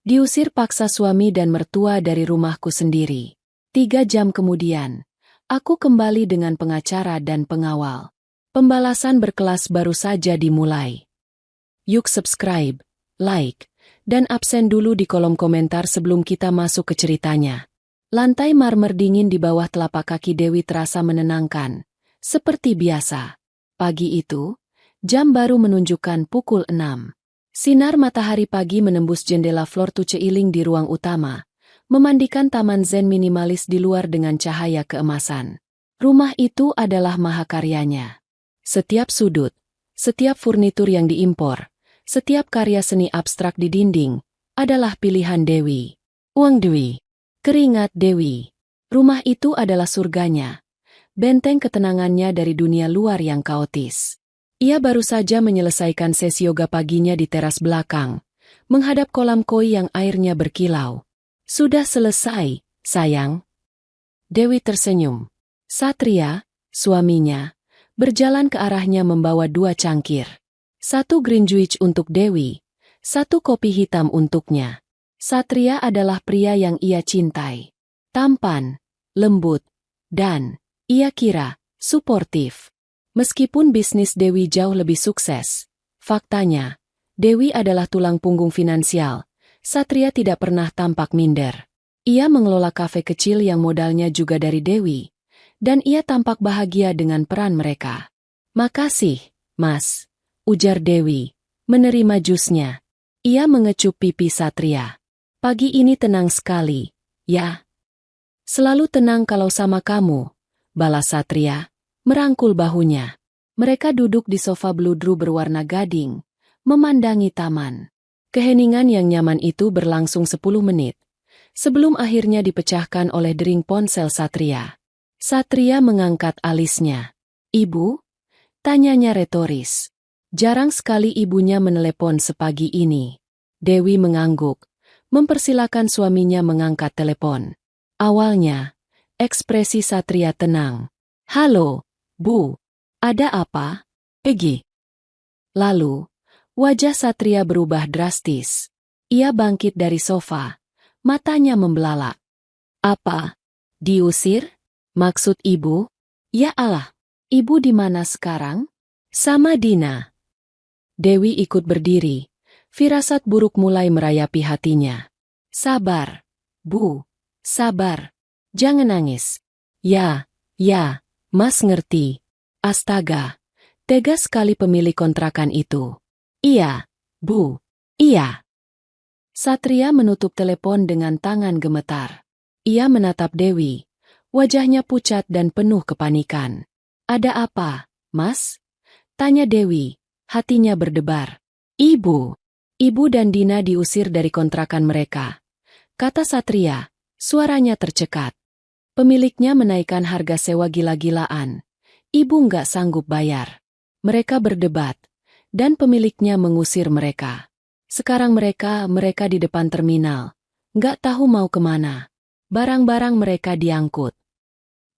Diusir paksa suami dan mertua dari rumahku sendiri. 3 jam kemudian, aku kembali dengan pengacara dan pengawal. Pembalasan berkelas baru saja dimulai. Yuk subscribe, like, dan absen dulu di kolom komentar sebelum kita masuk ke ceritanya. Lantai marmer dingin di bawah telapak kaki Dewi terasa menenangkan. Seperti biasa. Pagi itu, jam baru menunjukkan pukul 6. Sinar matahari pagi menembus jendela floor to ceiling di ruang utama, memandikan taman zen minimalis di luar dengan cahaya keemasan. Rumah itu adalah mahakaryanya. Setiap sudut, setiap furnitur yang diimpor, setiap karya seni abstrak di dinding, adalah pilihan Dewi. Uang Dewi. Keringat Dewi. Rumah itu adalah surganya. Benteng ketenangannya dari dunia luar yang kaotis. Ia baru saja menyelesaikan sesi yoga paginya di teras belakang, menghadap kolam koi yang airnya berkilau. Sudah selesai, sayang. Dewi tersenyum. Satria, suaminya, berjalan ke arahnya membawa 2 cangkir. 1 green juice untuk Dewi, 1 kopi hitam untuknya. Satria adalah pria yang ia cintai. Tampan, lembut, dan, ia kira, suportif. Meskipun bisnis Dewi jauh lebih sukses, faktanya, Dewi adalah tulang punggung finansial. Satria tidak pernah tampak minder. Ia mengelola kafe kecil yang modalnya juga dari Dewi, dan ia tampak bahagia dengan peran mereka. Makasih, Mas, ujar Dewi, menerima jusnya. Ia mengecup pipi Satria. Pagi ini tenang sekali, ya? Selalu tenang kalau sama kamu, balas Satria, merangkul bahunya. Mereka duduk di sofa bludru berwarna gading, memandangi taman. Keheningan yang nyaman itu berlangsung 10 menit, sebelum akhirnya dipecahkan oleh dering ponsel Satria. Satria mengangkat alisnya. Ibu? Tanyanya retoris. Jarang sekali ibunya menelepon sepagi ini. Dewi mengangguk, mempersilakan suaminya mengangkat telepon. Awalnya, ekspresi Satria tenang. Halo, Bu. Ada apa? Pergi. Lalu, wajah Satria berubah drastis. Ia bangkit dari sofa, matanya membelalak. Apa? Diusir? Maksud ibu? Ya Allah, ibu di mana sekarang? Sama Dina. Dewi ikut berdiri. Firasat buruk mulai merayapi hatinya. Sabar, Bu. Sabar. Jangan nangis. Ya, Mas ngerti. Astaga, tega sekali pemilik kontrakan itu. Iya, Bu. Iya. Satria menutup telepon dengan tangan gemetar. Ia menatap Dewi. Wajahnya pucat dan penuh kepanikan. Ada apa, Mas? Tanya Dewi, hatinya berdebar. Ibu dan Dina diusir dari kontrakan mereka. Kata Satria, suaranya tercekat. Pemiliknya menaikkan harga sewa gila-gilaan. Ibu nggak sanggup bayar. Mereka berdebat, dan pemiliknya mengusir mereka. Sekarang mereka di depan terminal. Nggak tahu mau kemana. Barang-barang mereka diangkut.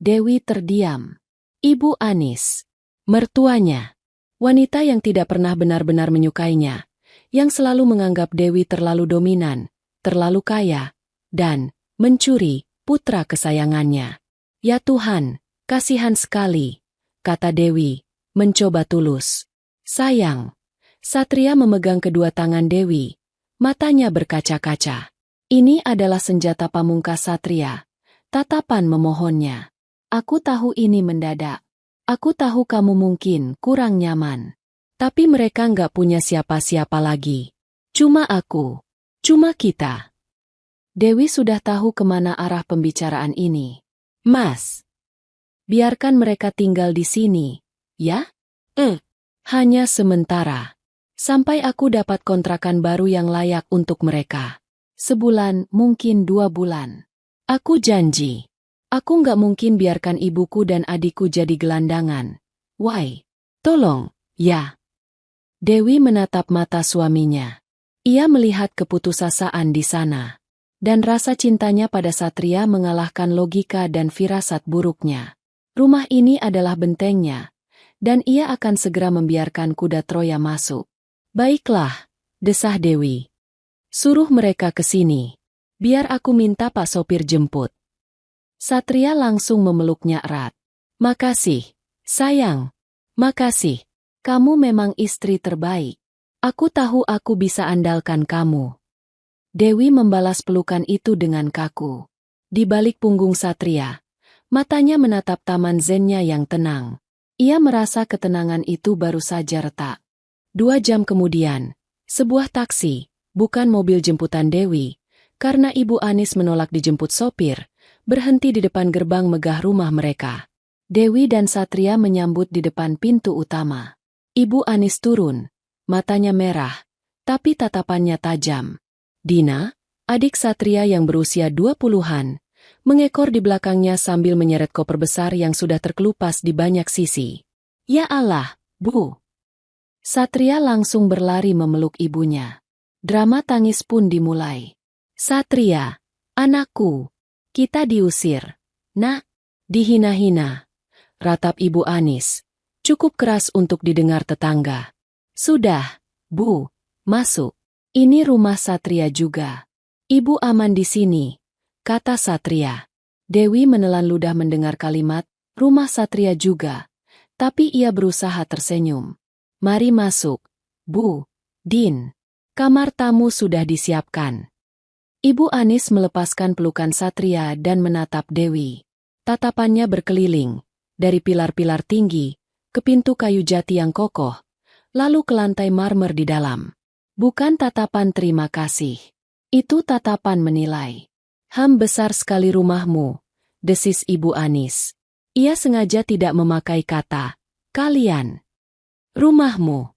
Dewi terdiam. Ibu Anis, mertuanya, wanita yang tidak pernah benar-benar menyukainya, yang selalu menganggap Dewi terlalu dominan, terlalu kaya, dan mencuri putra kesayangannya. Ya Tuhan, kasihan sekali, kata Dewi, mencoba tulus. Sayang. Satria memegang kedua tangan Dewi, matanya berkaca-kaca. Ini adalah senjata pamungkas Satria. Tatapan memohonnya. Aku tahu ini mendadak. Aku tahu kamu mungkin kurang nyaman. Tapi mereka nggak punya siapa-siapa lagi. Cuma aku. Cuma kita. Dewi sudah tahu kemana arah pembicaraan ini. Mas. Biarkan mereka tinggal di sini, ya? Hanya sementara. Sampai aku dapat kontrakan baru yang layak untuk mereka. Sebulan, mungkin 2 bulan. Aku janji. Aku nggak mungkin biarkan ibuku dan adikku jadi gelandangan. Why? Tolong, ya. Dewi menatap mata suaminya. Ia melihat keputusasaan di sana. Dan rasa cintanya pada Satria mengalahkan logika dan firasat buruknya. Rumah ini adalah bentengnya, dan ia akan segera membiarkan kuda Troya masuk. Baiklah, desah Dewi. Suruh mereka ke sini. Biar aku minta Pak sopir jemput. Satria langsung memeluknya erat. Makasih, sayang. Makasih. Kamu memang istri terbaik. Aku tahu aku bisa andalkan kamu. Dewi membalas pelukan itu dengan kaku. Di balik punggung Satria, matanya menatap taman zennya yang tenang. Ia merasa ketenangan itu baru saja retak. 2 jam kemudian, sebuah taksi, bukan mobil jemputan Dewi, karena Ibu Anis menolak dijemput sopir, berhenti di depan gerbang megah rumah mereka. Dewi dan Satria menyambut di depan pintu utama. Ibu Anis turun, matanya merah, tapi tatapannya tajam. Dina, adik Satria yang berusia 20-an, mengekor di belakangnya sambil menyeret koper besar yang sudah terkelupas di banyak sisi. Ya Allah, Bu! Satria langsung berlari memeluk ibunya. Drama tangis pun dimulai. Satria, anakku, kita diusir. Nak, dihina-hina. Ratap Ibu Anis, cukup keras untuk didengar tetangga. Sudah, Bu, masuk. Ini rumah Satria juga. Ibu aman di sini, kata Satria. Dewi menelan ludah mendengar kalimat, rumah Satria juga. Tapi ia berusaha tersenyum. Mari masuk, Bu, Din. Kamar tamu sudah disiapkan. Ibu Anis melepaskan pelukan Satria dan menatap Dewi. Tatapannya berkeliling, dari pilar-pilar tinggi, ke pintu kayu jati yang kokoh, lalu ke lantai marmer di dalam. Bukan tatapan terima kasih. Itu tatapan menilai. Besar sekali rumahmu, desis Ibu Anis. Ia sengaja tidak memakai kata, kalian. Rumahmu.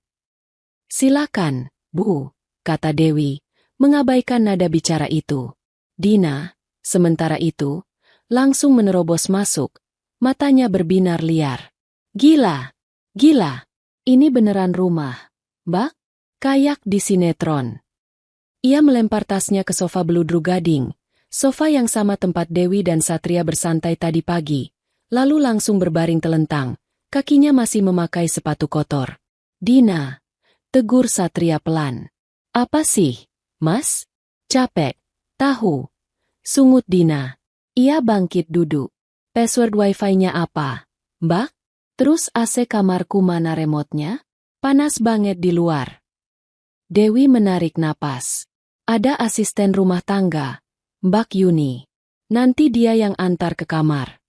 Silakan, Bu, kata Dewi, mengabaikan nada bicara itu. Dina, sementara itu, langsung menerobos masuk, matanya berbinar liar. Gila, gila, ini beneran rumah, Mbak? Kayak di sinetron. Ia melempar tasnya ke sofa beludru gading, sofa yang sama tempat Dewi dan Satria bersantai tadi pagi, lalu langsung berbaring telentang, kakinya masih memakai sepatu kotor. Dina, tegur Satria pelan. Apa sih, Mas? Capek, tahu. Sungut Dina. Ia bangkit duduk. Password wifi-nya apa, Mbak? Terus AC kamarku mana remote-nya? Panas banget di luar. Dewi menarik napas. Ada asisten rumah tangga, Mbak Yuni. Nanti dia yang antar ke kamar.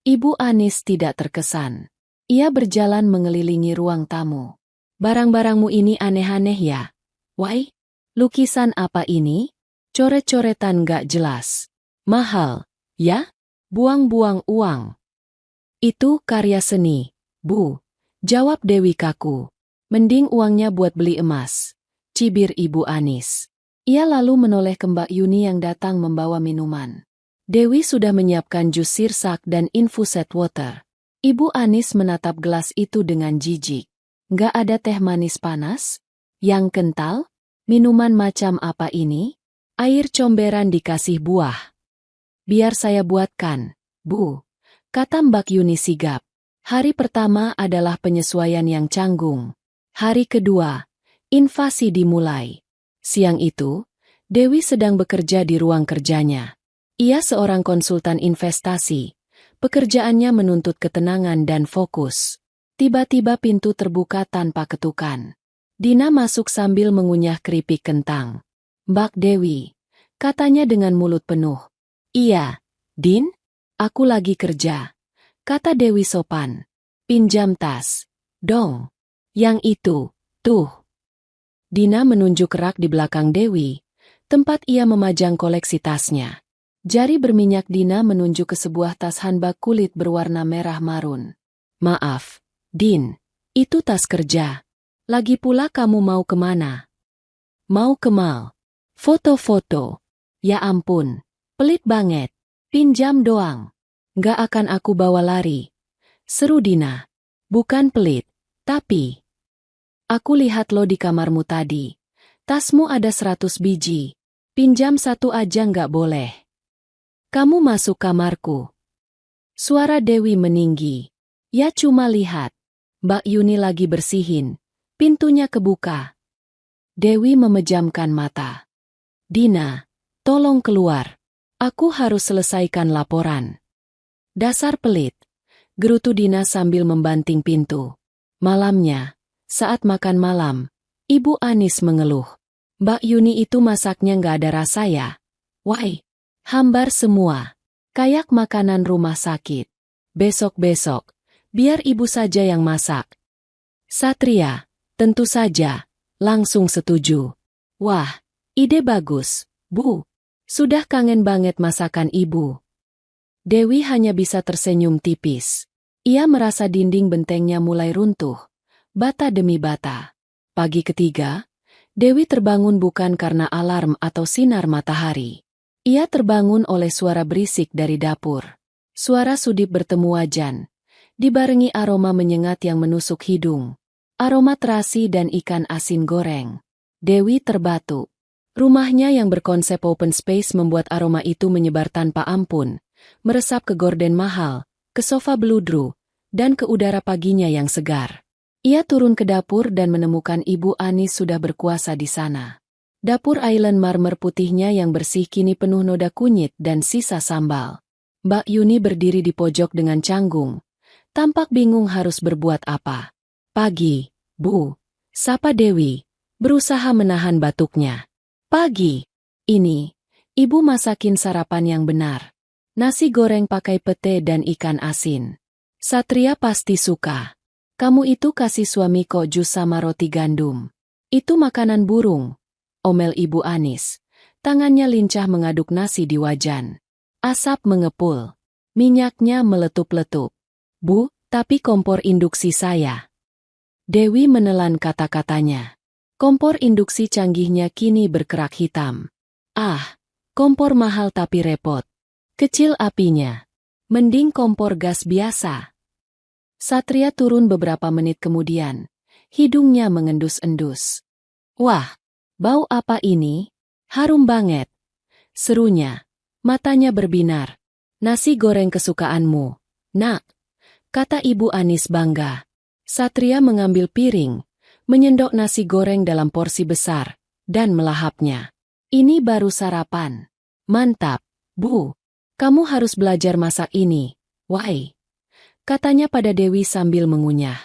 Ibu Anis tidak terkesan. Ia berjalan mengelilingi ruang tamu. Barang-barangmu ini aneh-aneh ya? Wai, lukisan apa ini? Coret-coretan gak jelas. Mahal, ya? Buang-buang uang. Itu karya seni, Bu. Jawab Dewi kaku. Mending uangnya buat beli emas. Cibir Ibu Anis. Ia lalu menoleh ke Mbak Yuni yang datang membawa minuman. Dewi sudah menyiapkan jus sirsak dan infuset water. Ibu Anis menatap gelas itu dengan jijik. Nggak ada teh manis panas? Yang kental? Minuman macam apa ini? Air comberan dikasih buah. Biar saya buatkan, Bu, kata Mbak Yuni sigap. Hari pertama adalah penyesuaian yang canggung. Hari kedua, invasi dimulai. Siang itu, Dewi sedang bekerja di ruang kerjanya. Ia seorang konsultan investasi. Pekerjaannya menuntut ketenangan dan fokus. Tiba-tiba pintu terbuka tanpa ketukan. Dina masuk sambil mengunyah keripik kentang. Mbak Dewi, katanya dengan mulut penuh. Iya, Din, aku lagi kerja, kata Dewi sopan. Pinjam tas, dong. Yang itu, tuh. Dina menunjuk rak di belakang Dewi, tempat ia memajang koleksi tasnya. Jari berminyak Dina menunjuk ke sebuah tas handbag kulit berwarna merah marun. Maaf, Din, itu tas kerja. Lagi pula kamu mau kemana? Mau ke mall. Foto-foto. Ya ampun, pelit banget. Pinjam doang. Nggak akan aku bawa lari. Seru Dina. Bukan pelit, tapi... Aku lihat lo di kamarmu tadi. Tasmu ada 100 biji. Pinjam satu aja nggak boleh. Kamu masuk kamarku. Suara Dewi meninggi. Ya cuma lihat. Mbak Yuni lagi bersihin. Pintunya kebuka. Dewi memejamkan mata. Dina, tolong keluar. Aku harus selesaikan laporan. Dasar pelit, gerutu Dina sambil membanting pintu. Malamnya, saat makan malam, Ibu Anis mengeluh. Mbak Yuni itu masaknya nggak ada rasa ya? Why? Hambar semua. Kayak makanan rumah sakit. Besok-besok, biar ibu saja yang masak. Satria, tentu saja, langsung setuju. Wah, ide bagus, Bu. Sudah kangen banget masakan ibu. Dewi hanya bisa tersenyum tipis. Ia merasa dinding bentengnya mulai runtuh, bata demi bata. Pagi ketiga, Dewi terbangun bukan karena alarm atau sinar matahari. Ia terbangun oleh suara berisik dari dapur. Suara Sudip bertemu wajan, dibarengi aroma menyengat yang menusuk hidung. Aroma terasi dan ikan asin goreng. Dewi terbatuk. Rumahnya yang berkonsep open space membuat aroma itu menyebar tanpa ampun, meresap ke gorden mahal, ke sofa beludru, dan ke udara paginya yang segar. Ia turun ke dapur dan menemukan Ibu Anis sudah berkuasa di sana. Dapur island marmer putihnya yang bersih kini penuh noda kunyit dan sisa sambal. Mbak Yuni berdiri di pojok dengan canggung, tampak bingung harus berbuat apa. Pagi, Bu, sapa Dewi, berusaha menahan batuknya. Pagi, ini, Ibu masakin sarapan yang benar. Nasi goreng pakai pete dan ikan asin. Satria pasti suka. Kamu itu kasih suami kok jus sama roti gandum. Itu makanan burung, omel Ibu Anis. Tangannya lincah mengaduk nasi di wajan. Asap mengepul. Minyaknya meletup-letup. Bu, tapi kompor induksi saya. Dewi menelan kata-katanya. Kompor induksi canggihnya kini berkerak hitam. Ah, kompor mahal tapi repot. Kecil apinya. Mending kompor gas biasa. Satria turun beberapa menit kemudian. Hidungnya mengendus-endus. Wah, bau apa ini? Harum banget. Serunya. Matanya berbinar. Nasi goreng kesukaanmu, Nak, kata Ibu Anis bangga. Satria mengambil piring, menyendok nasi goreng dalam porsi besar, dan melahapnya. Ini baru sarapan. Mantap, Bu. Kamu harus belajar masak ini. Why? Katanya pada Dewi sambil mengunyah.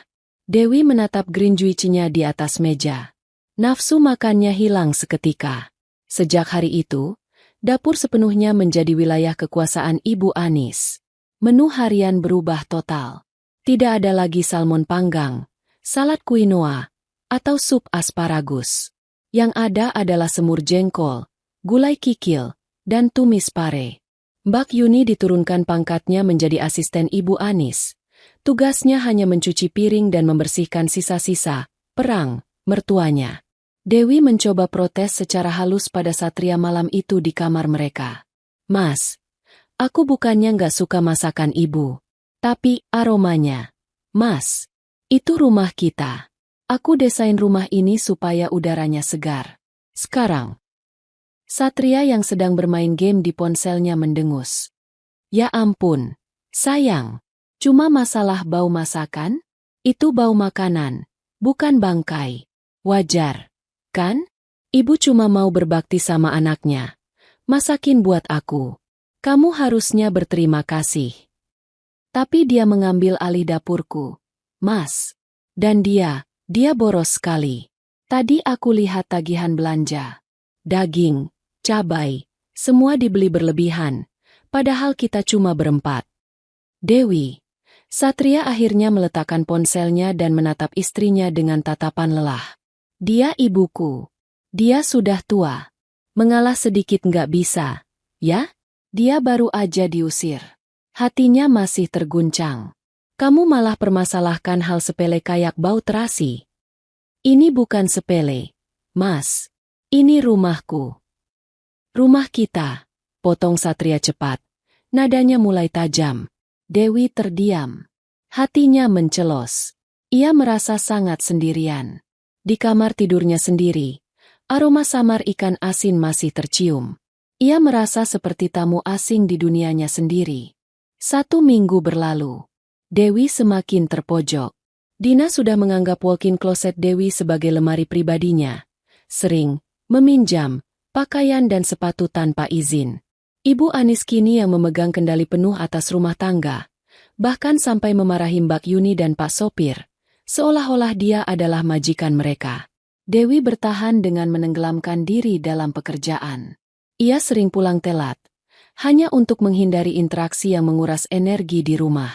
Dewi menatap green juicinya di atas meja. Nafsu makannya hilang seketika. Sejak hari itu, dapur sepenuhnya menjadi wilayah kekuasaan Ibu Anis. Menu harian berubah total. Tidak ada lagi salmon panggang, salad quinoa, atau sup asparagus. Yang ada adalah semur jengkol, gulai kikil, dan tumis pare. Mbak Yuni diturunkan pangkatnya menjadi asisten Ibu Anis. Tugasnya hanya mencuci piring dan membersihkan sisa-sisa perang mertuanya. Dewi mencoba protes secara halus pada Satria malam itu di kamar mereka. Mas, aku bukannya nggak suka masakan ibu. Tapi aromanya. Mas, itu rumah kita. Aku desain rumah ini supaya udaranya segar. Sekarang. Satria yang sedang bermain game di ponselnya mendengus. Ya ampun, sayang. Cuma masalah bau masakan? Itu bau makanan, bukan bangkai. Wajar. Kan? Ibu cuma mau berbakti sama anaknya. Masakin buat aku. Kamu harusnya berterima kasih. Tapi dia mengambil alih dapurku. Mas. Dan dia boros sekali. Tadi aku lihat tagihan belanja. Daging, cabai, semua dibeli berlebihan. Padahal kita cuma berempat. Dewi. Satria akhirnya meletakkan ponselnya dan menatap istrinya dengan tatapan lelah. Dia ibuku. Dia sudah tua. Mengalah sedikit nggak bisa, ya? Dia baru aja diusir. Hatinya masih terguncang. Kamu malah permasalahkan hal sepele kayak bau terasi. Ini bukan sepele, Mas. Ini rumahku. Rumah kita, potong Satria cepat. Nadanya mulai tajam. Dewi terdiam. Hatinya mencelos. Ia merasa sangat sendirian. Di kamar tidurnya sendiri, aroma samar ikan asin masih tercium. Ia merasa seperti tamu asing di dunianya sendiri. 1 minggu berlalu. Dewi semakin terpojok. Dina sudah menganggap walk-in closet Dewi sebagai lemari pribadinya. Sering meminjam, pakaian dan sepatu tanpa izin. Ibu Anis kini yang memegang kendali penuh atas rumah tangga, bahkan sampai memarahi Mbak Yuni dan Pak Sopir, seolah-olah dia adalah majikan mereka. Dewi bertahan dengan menenggelamkan diri dalam pekerjaan. Ia sering pulang telat, hanya untuk menghindari interaksi yang menguras energi di rumah.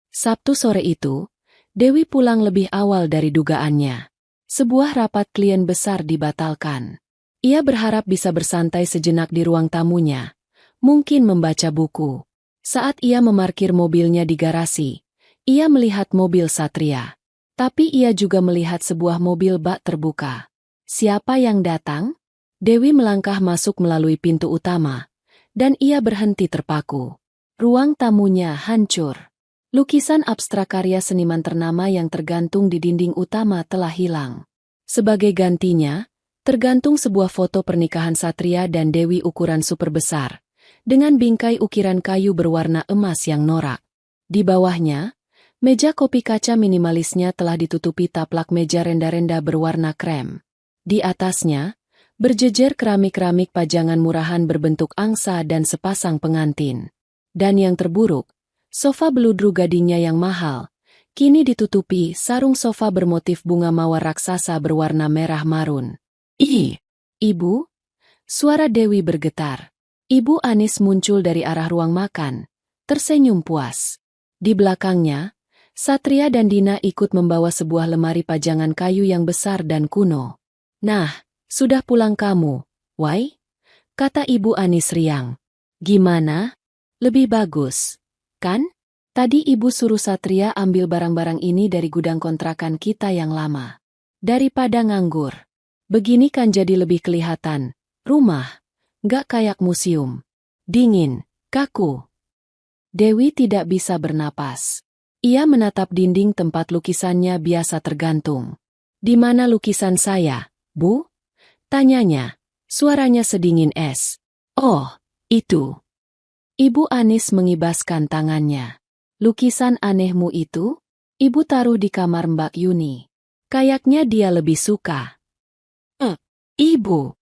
Sabtu sore itu, Dewi pulang lebih awal dari dugaannya. Sebuah rapat klien besar dibatalkan. Ia berharap bisa bersantai sejenak di ruang tamunya, mungkin membaca buku. Saat ia memarkir mobilnya di garasi, ia melihat mobil Satria. Tapi ia juga melihat sebuah mobil bak terbuka. Siapa yang datang? Dewi melangkah masuk melalui pintu utama, dan ia berhenti terpaku. Ruang tamunya hancur. Lukisan abstrak karya seniman ternama yang tergantung di dinding utama telah hilang. Sebagai gantinya, tergantung sebuah foto pernikahan Satria dan Dewi ukuran super besar, dengan bingkai ukiran kayu berwarna emas yang norak. Di bawahnya, meja kopi kaca minimalisnya telah ditutupi taplak meja renda-renda berwarna krem. Di atasnya, berjejer keramik-keramik pajangan murahan berbentuk angsa dan sepasang pengantin. Dan yang terburuk, sofa beludru gadingnya yang mahal, kini ditutupi sarung sofa bermotif bunga mawar raksasa berwarna merah marun. Ibu? Suara Dewi bergetar. Ibu Anis muncul dari arah ruang makan, tersenyum puas. Di belakangnya, Satria dan Dina ikut membawa sebuah lemari pajangan kayu yang besar dan kuno. Nah, sudah pulang kamu, Wai? Kata Ibu Anis riang. Gimana? Lebih bagus, kan? Tadi Ibu suruh Satria ambil barang-barang ini dari gudang kontrakan kita yang lama. Daripada nganggur. Begini kan jadi lebih kelihatan. Rumah, nggak kayak museum. Dingin, kaku. Dewi tidak bisa bernapas. Ia menatap dinding tempat lukisannya biasa tergantung. Di mana lukisan saya, Bu? Tanyanya, suaranya sedingin es. Oh, itu. Ibu Anis mengibaskan tangannya. Lukisan anehmu itu? Ibu taruh di kamar Mbak Yuni. Kayaknya dia lebih suka. Ibu.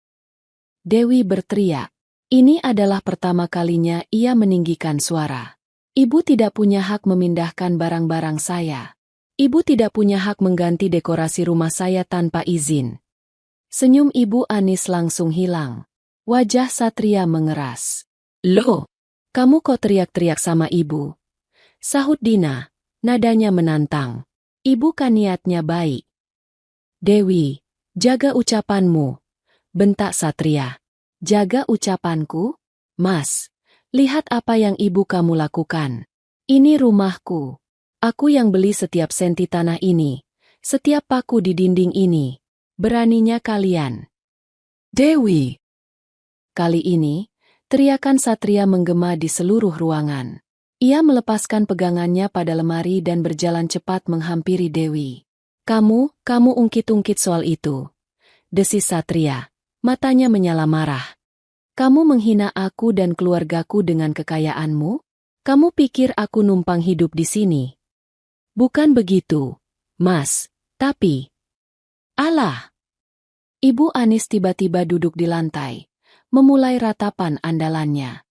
Dewi berteriak. Ini adalah pertama kalinya ia meninggikan suara. Ibu tidak punya hak memindahkan barang-barang saya. Ibu tidak punya hak mengganti dekorasi rumah saya tanpa izin. Senyum Ibu Anis langsung hilang. Wajah Satria mengeras. Loh, kamu kok teriak-teriak sama ibu? Sahut Dina, nadanya menantang. Ibu kan niatnya baik. Dewi, jaga ucapanmu. Bentak Satria. Jaga ucapanku? Mas, lihat apa yang ibu kamu lakukan. Ini rumahku. Aku yang beli setiap senti tanah ini, setiap paku di dinding ini. Beraninya kalian. Dewi. Kali ini, teriakan Satria menggema di seluruh ruangan. Ia melepaskan pegangannya pada lemari dan berjalan cepat menghampiri Dewi. Kamu ungkit-ungkit soal itu. Desis Satria, matanya menyala marah. Kamu menghina aku dan keluargaku dengan kekayaanmu? Kamu pikir aku numpang hidup di sini? Bukan begitu, Mas, tapi... Alah! Ibu Anis tiba-tiba duduk di lantai, memulai ratapan andalannya.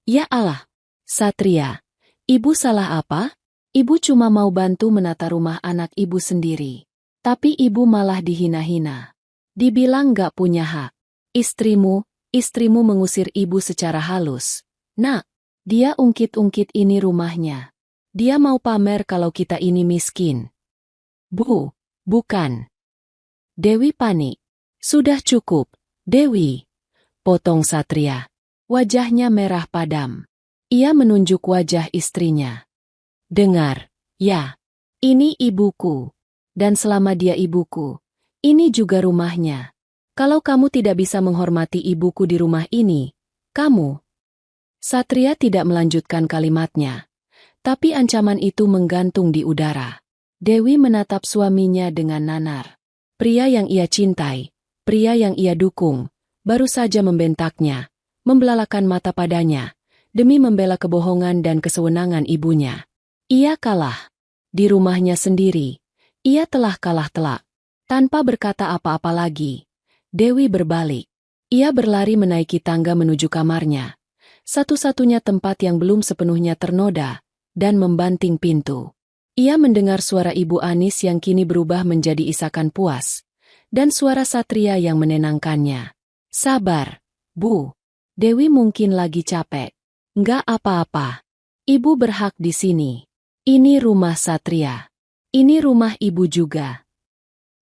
Ya Allah, Satria, ibu salah apa? Ibu cuma mau bantu menata rumah anak ibu sendiri. Tapi ibu malah dihina-hina. Dibilang gak punya hak. Istrimu mengusir ibu secara halus. Nak, dia ungkit-ungkit ini rumahnya. Dia mau pamer kalau kita ini miskin. Bu, bukan. Dewi panik. Sudah cukup, Dewi. Potong Satria. Wajahnya merah padam. Ia menunjuk wajah istrinya. Dengar, ya. Ini ibuku. Dan selama dia ibuku, ini juga rumahnya. Kalau kamu tidak bisa menghormati ibuku di rumah ini, kamu... Satria tidak melanjutkan kalimatnya. Tapi ancaman itu menggantung di udara. Dewi menatap suaminya dengan nanar. Pria yang ia cintai, pria yang ia dukung, baru saja membentaknya, membelalakan mata padanya, demi membela kebohongan dan kesewenangan ibunya. Ia kalah. Di rumahnya sendiri, ia telah kalah telak. Tanpa berkata apa-apa lagi, Dewi berbalik. Ia berlari menaiki tangga menuju kamarnya, satu-satunya tempat yang belum sepenuhnya ternoda, dan membanting pintu. Ia mendengar suara Ibu Anis yang kini berubah menjadi isakan puas, dan suara Satria yang menenangkannya. Sabar, Bu. Dewi mungkin lagi capek. Nggak apa-apa. Ibu berhak di sini. Ini rumah Satria. Ini rumah Ibu juga.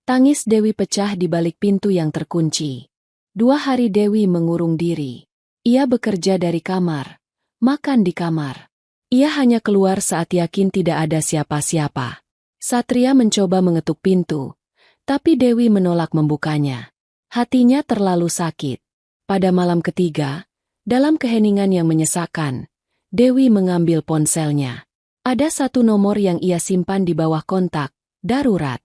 Tangis Dewi pecah di balik pintu yang terkunci. 2 hari Dewi mengurung diri. Ia bekerja dari kamar, makan di kamar. Ia hanya keluar saat yakin tidak ada siapa-siapa. Satria mencoba mengetuk pintu, tapi Dewi menolak membukanya. Hatinya terlalu sakit. Pada malam ketiga, dalam keheningan yang menyesakkan, Dewi mengambil ponselnya. Ada satu nomor yang ia simpan di bawah kontak, darurat.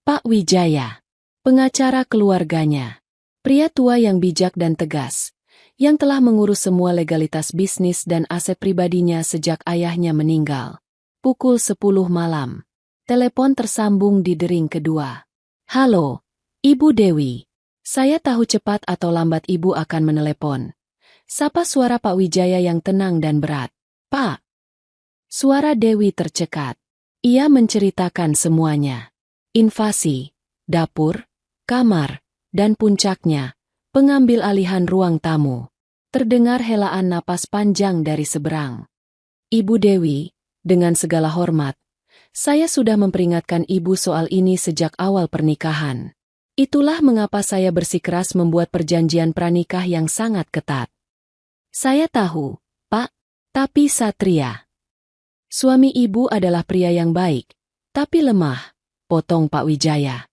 Pak Wijaya, pengacara keluarganya. Pria tua yang bijak dan tegas, yang telah mengurus semua legalitas bisnis dan aset pribadinya sejak ayahnya meninggal. Pukul 10 malam. Telepon tersambung di dering kedua. Halo, Ibu Dewi. Saya tahu cepat atau lambat Ibu akan menelepon. Sapa suara Pak Wijaya yang tenang dan berat. Pak. Suara Dewi tercekat. Ia menceritakan semuanya. Invasi, dapur, kamar, dan puncaknya, pengambil alihan ruang tamu. Terdengar helaan napas panjang dari seberang. Ibu Dewi, dengan segala hormat, saya sudah memperingatkan Ibu soal ini sejak awal pernikahan. Itulah mengapa saya bersikeras membuat perjanjian pranikah yang sangat ketat. Saya tahu, Pak, tapi Satria. Suami Ibu adalah pria yang baik, tapi lemah, potong Pak Wijaya.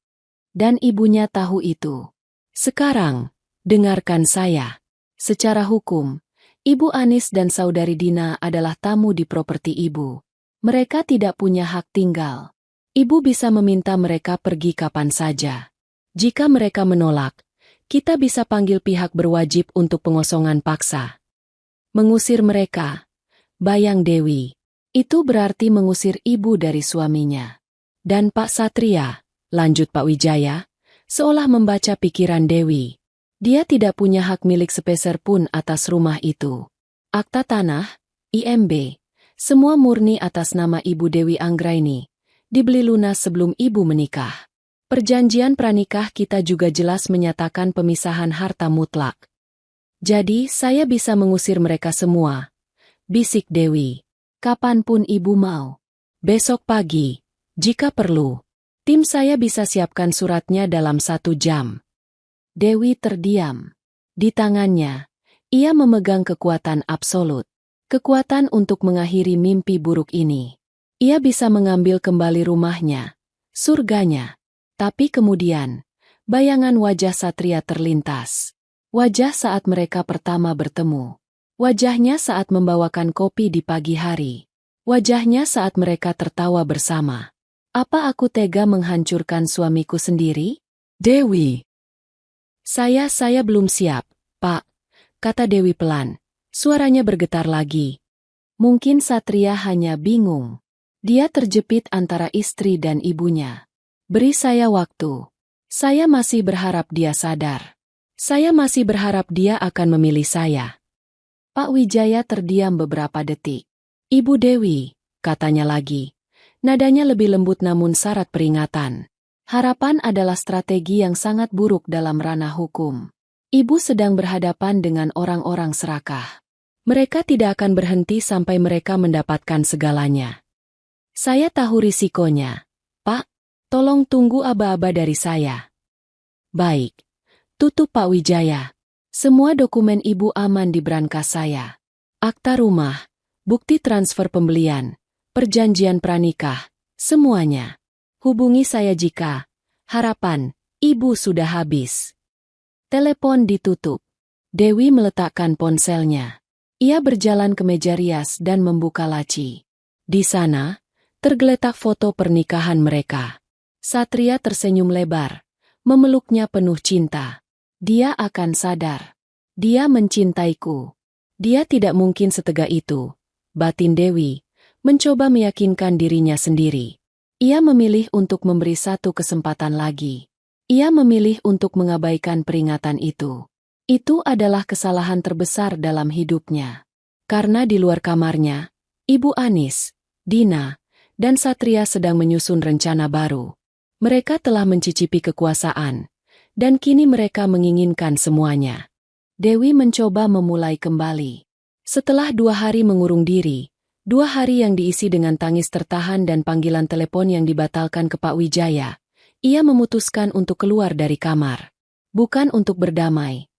Dan ibunya tahu itu. Sekarang, dengarkan saya. Secara hukum, Ibu Anis dan Saudari Dina adalah tamu di properti Ibu. Mereka tidak punya hak tinggal. Ibu bisa meminta mereka pergi kapan saja. Jika mereka menolak, kita bisa panggil pihak berwajib untuk pengosongan paksa. Mengusir mereka. Bayang Dewi. Itu berarti mengusir Ibu dari suaminya. Dan Pak Satria, lanjut Pak Wijaya, seolah membaca pikiran Dewi. Dia tidak punya hak milik sepeser pun atas rumah itu. Akta tanah, IMB, semua murni atas nama Ibu Dewi Anggraini. Dibeli lunas sebelum Ibu menikah. Perjanjian pranikah kita juga jelas menyatakan pemisahan harta mutlak. Jadi saya bisa mengusir mereka semua. Bisik Dewi. Kapanpun Ibu mau. Besok pagi, jika perlu. Tim saya bisa siapkan suratnya dalam 1 jam. Dewi terdiam. Di tangannya, ia memegang kekuatan absolut. Kekuatan untuk mengakhiri mimpi buruk ini. Ia bisa mengambil kembali rumahnya, surganya. Tapi kemudian, bayangan wajah Satria terlintas. Wajah saat mereka pertama bertemu. Wajahnya saat membawakan kopi di pagi hari. Wajahnya saat mereka tertawa bersama. Apa aku tega menghancurkan suamiku sendiri? Dewi. Saya belum siap, Pak, kata Dewi pelan. Suaranya bergetar lagi. Mungkin Satria hanya bingung. Dia terjepit antara istri dan ibunya. Beri saya waktu. Saya masih berharap dia sadar. Saya masih berharap dia akan memilih saya. Pak Wijaya terdiam beberapa detik. Ibu Dewi, katanya lagi. Nadanya lebih lembut namun syarat peringatan. Harapan adalah strategi yang sangat buruk dalam ranah hukum. Ibu sedang berhadapan dengan orang-orang serakah. Mereka tidak akan berhenti sampai mereka mendapatkan segalanya. Saya tahu risikonya. Pak, tolong tunggu aba-aba dari saya. Baik. Tutup Pak Wijaya. Semua dokumen Ibu aman di brankas saya. Akta rumah, bukti transfer pembelian, perjanjian pranikah, semuanya. Hubungi saya jika harapan Ibu sudah habis. Telepon ditutup. Dewi meletakkan ponselnya. Ia berjalan ke meja rias dan membuka laci. Di sana, tergeletak foto pernikahan mereka. Satria tersenyum lebar, memeluknya penuh cinta. Dia akan sadar. Dia mencintaiku. Dia tidak mungkin setega itu. Batin Dewi mencoba meyakinkan dirinya sendiri. Ia memilih untuk memberi satu kesempatan lagi. Ia memilih untuk mengabaikan peringatan itu. Itu adalah kesalahan terbesar dalam hidupnya. Karena di luar kamarnya, Ibu Anis, Dina, dan Satria sedang menyusun rencana baru. Mereka telah mencicipi kekuasaan, dan kini mereka menginginkan semuanya. Dewi mencoba memulai kembali. Setelah 2 hari mengurung diri, 2 hari yang diisi dengan tangis tertahan dan panggilan telepon yang dibatalkan ke Pak Wijaya, ia memutuskan untuk keluar dari kamar. Bukan untuk berdamai,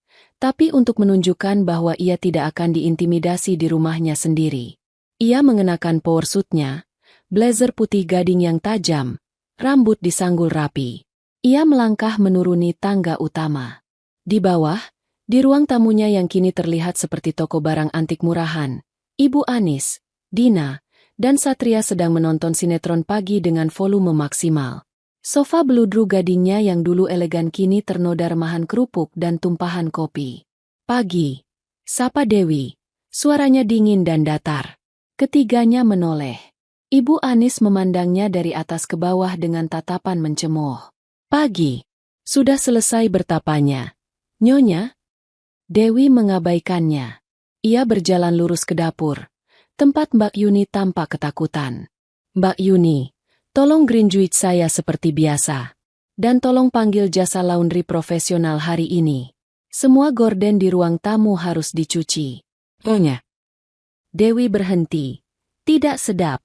tapi untuk menunjukkan bahwa ia tidak akan diintimidasi di rumahnya sendiri. Ia mengenakan power suit-nya, blazer putih gading yang tajam, rambut disanggul rapi. Ia melangkah menuruni tangga utama. Di bawah, di ruang tamunya yang kini terlihat seperti toko barang antik murahan, Ibu Anis, Dina, dan Satria sedang menonton sinetron pagi dengan volume maksimal. Sofa beludru gadingnya yang dulu elegan kini ternoda remahan kerupuk dan tumpahan kopi. Pagi, sapa Dewi. Suaranya dingin dan datar. Ketiganya menoleh. Ibu Anis memandangnya dari atas ke bawah dengan tatapan mencemooh. Pagi. Sudah selesai bertapanya. Nyonya? Dewi mengabaikannya. Ia berjalan lurus ke dapur. Tempat Mbak Yuni tampak ketakutan. Mbak Yuni, tolong graduate saya seperti biasa. Dan tolong panggil jasa laundry profesional hari ini. Semua gorden di ruang tamu harus dicuci. Nyonya. Dewi berhenti. Tidak sedap.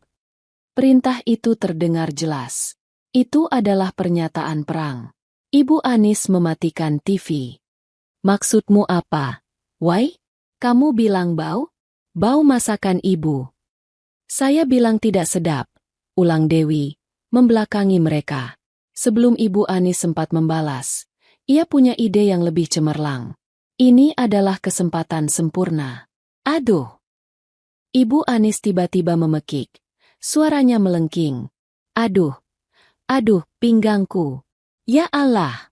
Perintah itu terdengar jelas. Itu adalah pernyataan perang. Ibu Anis mematikan TV. Maksudmu apa? Why? Kamu bilang bau? Bau masakan ibu. Saya bilang tidak sedap, ulang Dewi, membelakangi mereka. Sebelum Ibu Anis sempat membalas, ia punya ide yang lebih cemerlang. Ini adalah kesempatan sempurna. Aduh! Ibu Anis tiba-tiba memekik. Suaranya melengking. Aduh! Aduh, pinggangku. Ya Allah!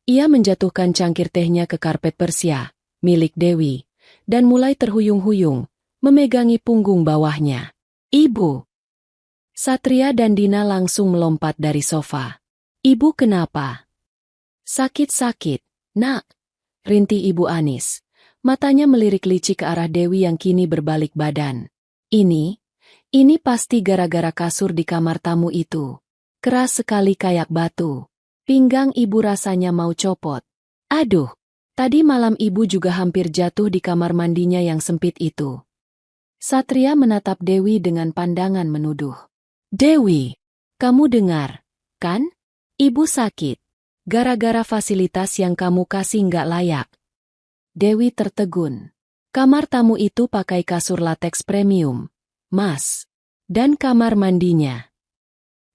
Ia menjatuhkan cangkir tehnya ke karpet Persia, milik Dewi, dan mulai terhuyung-huyung, memegangi punggung bawahnya. Ibu! Satria dan Dina langsung melompat dari sofa. Ibu kenapa? Sakit-sakit, nak, rintih Ibu Anis. Matanya melirik licik ke arah Dewi yang kini berbalik badan. Ini pasti gara-gara kasur di kamar tamu itu. Keras sekali kayak batu. Pinggang ibu rasanya mau copot. Aduh, tadi malam ibu juga hampir jatuh di kamar mandinya yang sempit itu. Satria menatap Dewi dengan pandangan menuduh. Dewi, kamu dengar, kan? Ibu sakit. Gara-gara fasilitas yang kamu kasih nggak layak. Dewi tertegun. Kamar tamu itu pakai kasur lateks premium, Mas. Dan kamar mandinya.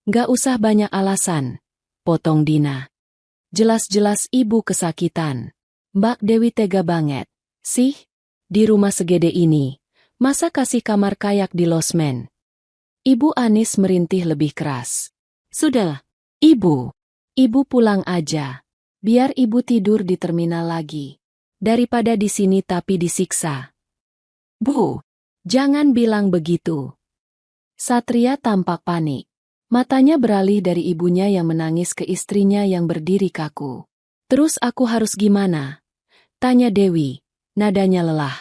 Nggak usah banyak alasan, potong Dina. Jelas-jelas ibu kesakitan. Mbak Dewi tega banget. Sih, di rumah segede ini, masa kasih kamar kayak di losmen? Ibu Anis merintih lebih keras. Sudah, ibu. Ibu pulang aja. Biar ibu tidur di terminal lagi. Daripada di sini tapi disiksa. Bu, jangan bilang begitu. Satria tampak panik. Matanya beralih dari ibunya yang menangis ke istrinya yang berdiri kaku. Terus aku harus gimana? Tanya Dewi, nadanya lelah.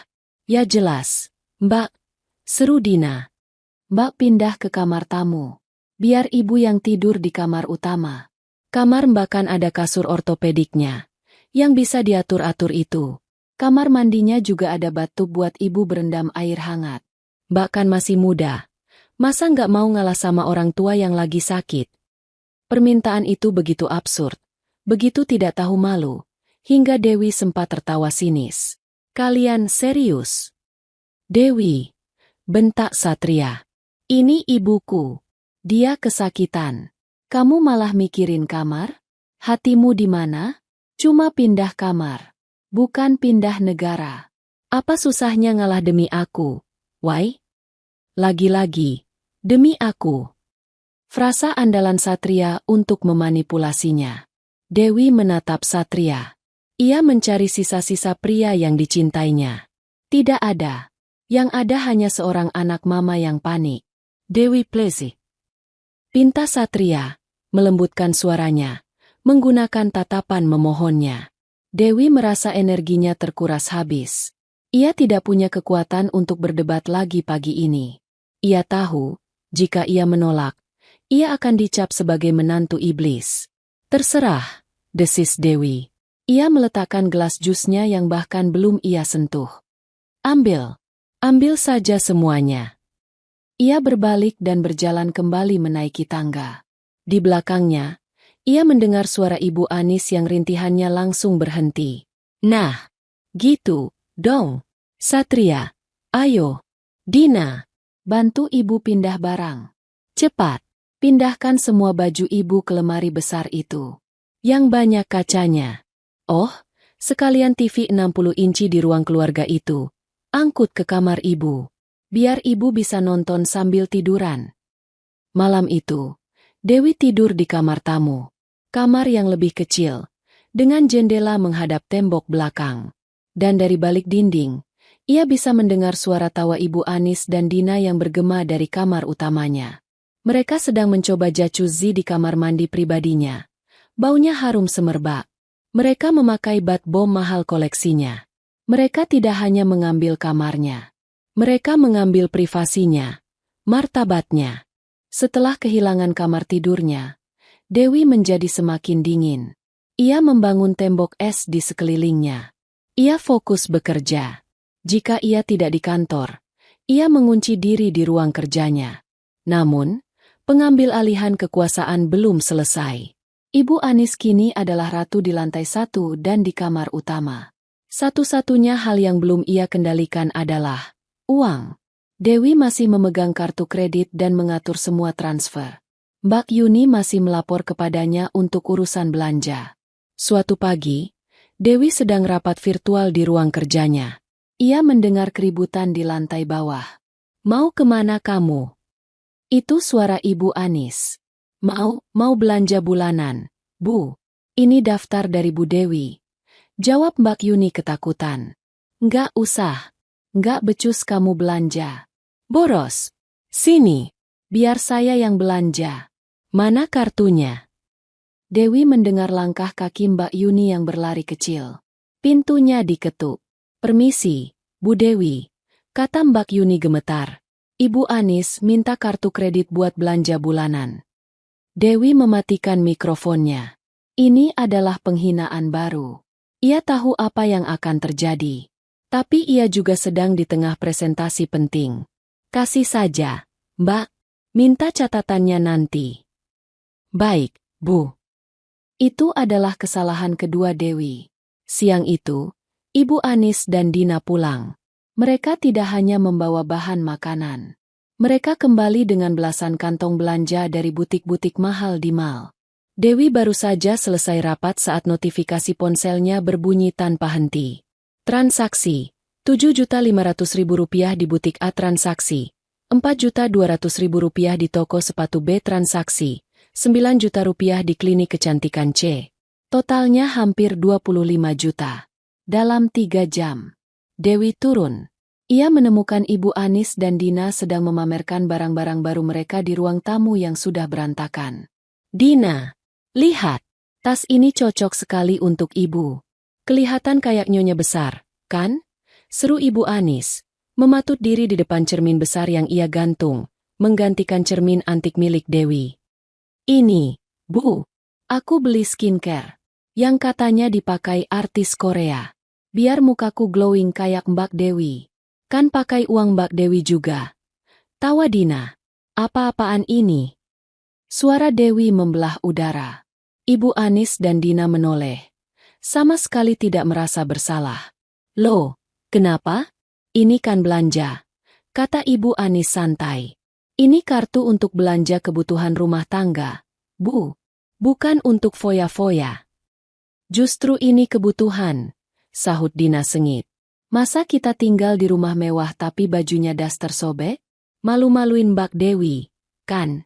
Ya jelas, Mbak, seru Dina. Mbak pindah ke kamar tamu. Biar ibu yang tidur di kamar utama. Kamar Mbak kan ada kasur ortopediknya. Yang bisa diatur-atur itu. Kamar mandinya juga ada batu buat ibu berendam air hangat. Mbak kan masih muda. Masa nggak mau ngalah sama orang tua yang lagi sakit? Permintaan itu begitu absurd, begitu tidak tahu malu, hingga Dewi sempat tertawa sinis. Kalian serius? Dewi, bentak Satria. Ini ibuku. Dia kesakitan. Kamu malah mikirin kamar? Hatimu di mana? Cuma pindah kamar. Bukan pindah negara. Apa susahnya ngalah demi aku? Why? Lagi-lagi. Demi aku. Frasa andalan Satria untuk memanipulasinya. Dewi menatap Satria. Ia mencari sisa-sisa pria yang dicintainya. Tidak ada. Yang ada hanya seorang anak mama yang panik. Dewi please. Pinta Satria, melembutkan suaranya, menggunakan tatapan memohonnya. Dewi merasa energinya terkuras habis. Ia tidak punya kekuatan untuk berdebat lagi pagi ini. Ia tahu, jika ia menolak, ia akan dicap sebagai menantu iblis. Terserah, desis Dewi. Ia meletakkan gelas jusnya yang bahkan belum ia sentuh. Ambil. Ambil saja semuanya. Ia berbalik dan berjalan kembali menaiki tangga. Di belakangnya, ia mendengar suara Ibu Anis yang rintihannya langsung berhenti. Nah, gitu, dong. Satria, ayo. Dina, bantu ibu pindah barang. Cepat, pindahkan semua baju ibu ke lemari besar itu. Yang banyak kacanya. Oh, sekalian TV 60 inci di ruang keluarga itu. Angkut ke kamar ibu. Biar ibu bisa nonton sambil tiduran. Malam itu, Dewi tidur di kamar tamu. Kamar yang lebih kecil, dengan jendela menghadap tembok belakang. Dan dari balik dinding, ia bisa mendengar suara tawa Ibu Anis dan Dina yang bergema dari kamar utamanya. Mereka sedang mencoba jacuzzi di kamar mandi pribadinya. Baunya harum semerbak. Mereka memakai bat bom mahal koleksinya. Mereka tidak hanya mengambil kamarnya. Mereka mengambil privasinya, martabatnya. Setelah kehilangan kamar tidurnya, Dewi menjadi semakin dingin. Ia membangun tembok es di sekelilingnya. Ia fokus bekerja. Jika ia tidak di kantor, ia mengunci diri di ruang kerjanya. Namun, pengambil alihan kekuasaan belum selesai. Ibu Anis kini adalah ratu di lantai 1 dan di kamar utama. Satu-satunya hal yang belum ia kendalikan adalah uang. Dewi masih memegang kartu kredit dan mengatur semua transfer. Mbak Yuni masih melapor kepadanya untuk urusan belanja. Suatu pagi, Dewi sedang rapat virtual di ruang kerjanya. Ia mendengar keributan di lantai bawah. Mau kemana kamu? Itu suara Ibu Anis. Mau belanja bulanan, Bu. Ini daftar dari Bu Dewi. Jawab Mbak Yuni ketakutan. Nggak usah. Nggak becus kamu belanja. Boros. Sini. Biar saya yang belanja. Mana kartunya? Dewi mendengar langkah kaki Mbak Yuni yang berlari kecil. Pintunya diketuk. Permisi, Bu Dewi, kata Mbak Yuni gemetar. Ibu Anis minta kartu kredit buat belanja bulanan. Dewi mematikan mikrofonnya. Ini adalah penghinaan baru. Ia tahu apa yang akan terjadi. Tapi ia juga sedang di tengah presentasi penting. Kasih saja, Mbak. Minta catatannya nanti. Baik, Bu. Itu adalah kesalahan kedua Dewi. Siang itu, Ibu Anis dan Dina pulang. Mereka tidak hanya membawa bahan makanan. Mereka kembali dengan belasan kantong belanja dari butik-butik mahal di mall. Dewi baru saja selesai rapat saat notifikasi ponselnya berbunyi tanpa henti. Transaksi, Rp7.500.000 di butik A. Transaksi, Rp4.200.000 di toko sepatu B. Transaksi, Rp9 juta di klinik kecantikan C. Totalnya hampir 25 juta. Dalam 3 jam, Dewi turun. Ia menemukan Ibu Anis dan Dina sedang memamerkan barang-barang baru mereka di ruang tamu yang sudah berantakan. Dina, lihat, tas ini cocok sekali untuk Ibu. Kelihatan kayak nyonya besar, kan? Seru Ibu Anis, mematut diri di depan cermin besar yang ia gantung, menggantikan cermin antik milik Dewi. Ini, Bu, aku beli skincare, yang katanya dipakai artis Korea. Biar mukaku glowing kayak Mbak Dewi. Kan pakai uang Mbak Dewi juga. Tawa Dina. Apa-apaan ini? Suara Dewi membelah udara. Ibu Anis dan Dina menoleh. Sama sekali tidak merasa bersalah. Loh, kenapa? Ini kan belanja. Kata Ibu Anis santai. Ini kartu untuk belanja kebutuhan rumah tangga. Bu, bukan untuk foya-foya. Justru ini kebutuhan. Sahut Dina sengit. Masa kita tinggal di rumah mewah tapi bajunya daster sobek? Malu-maluin Mbak Dewi, kan?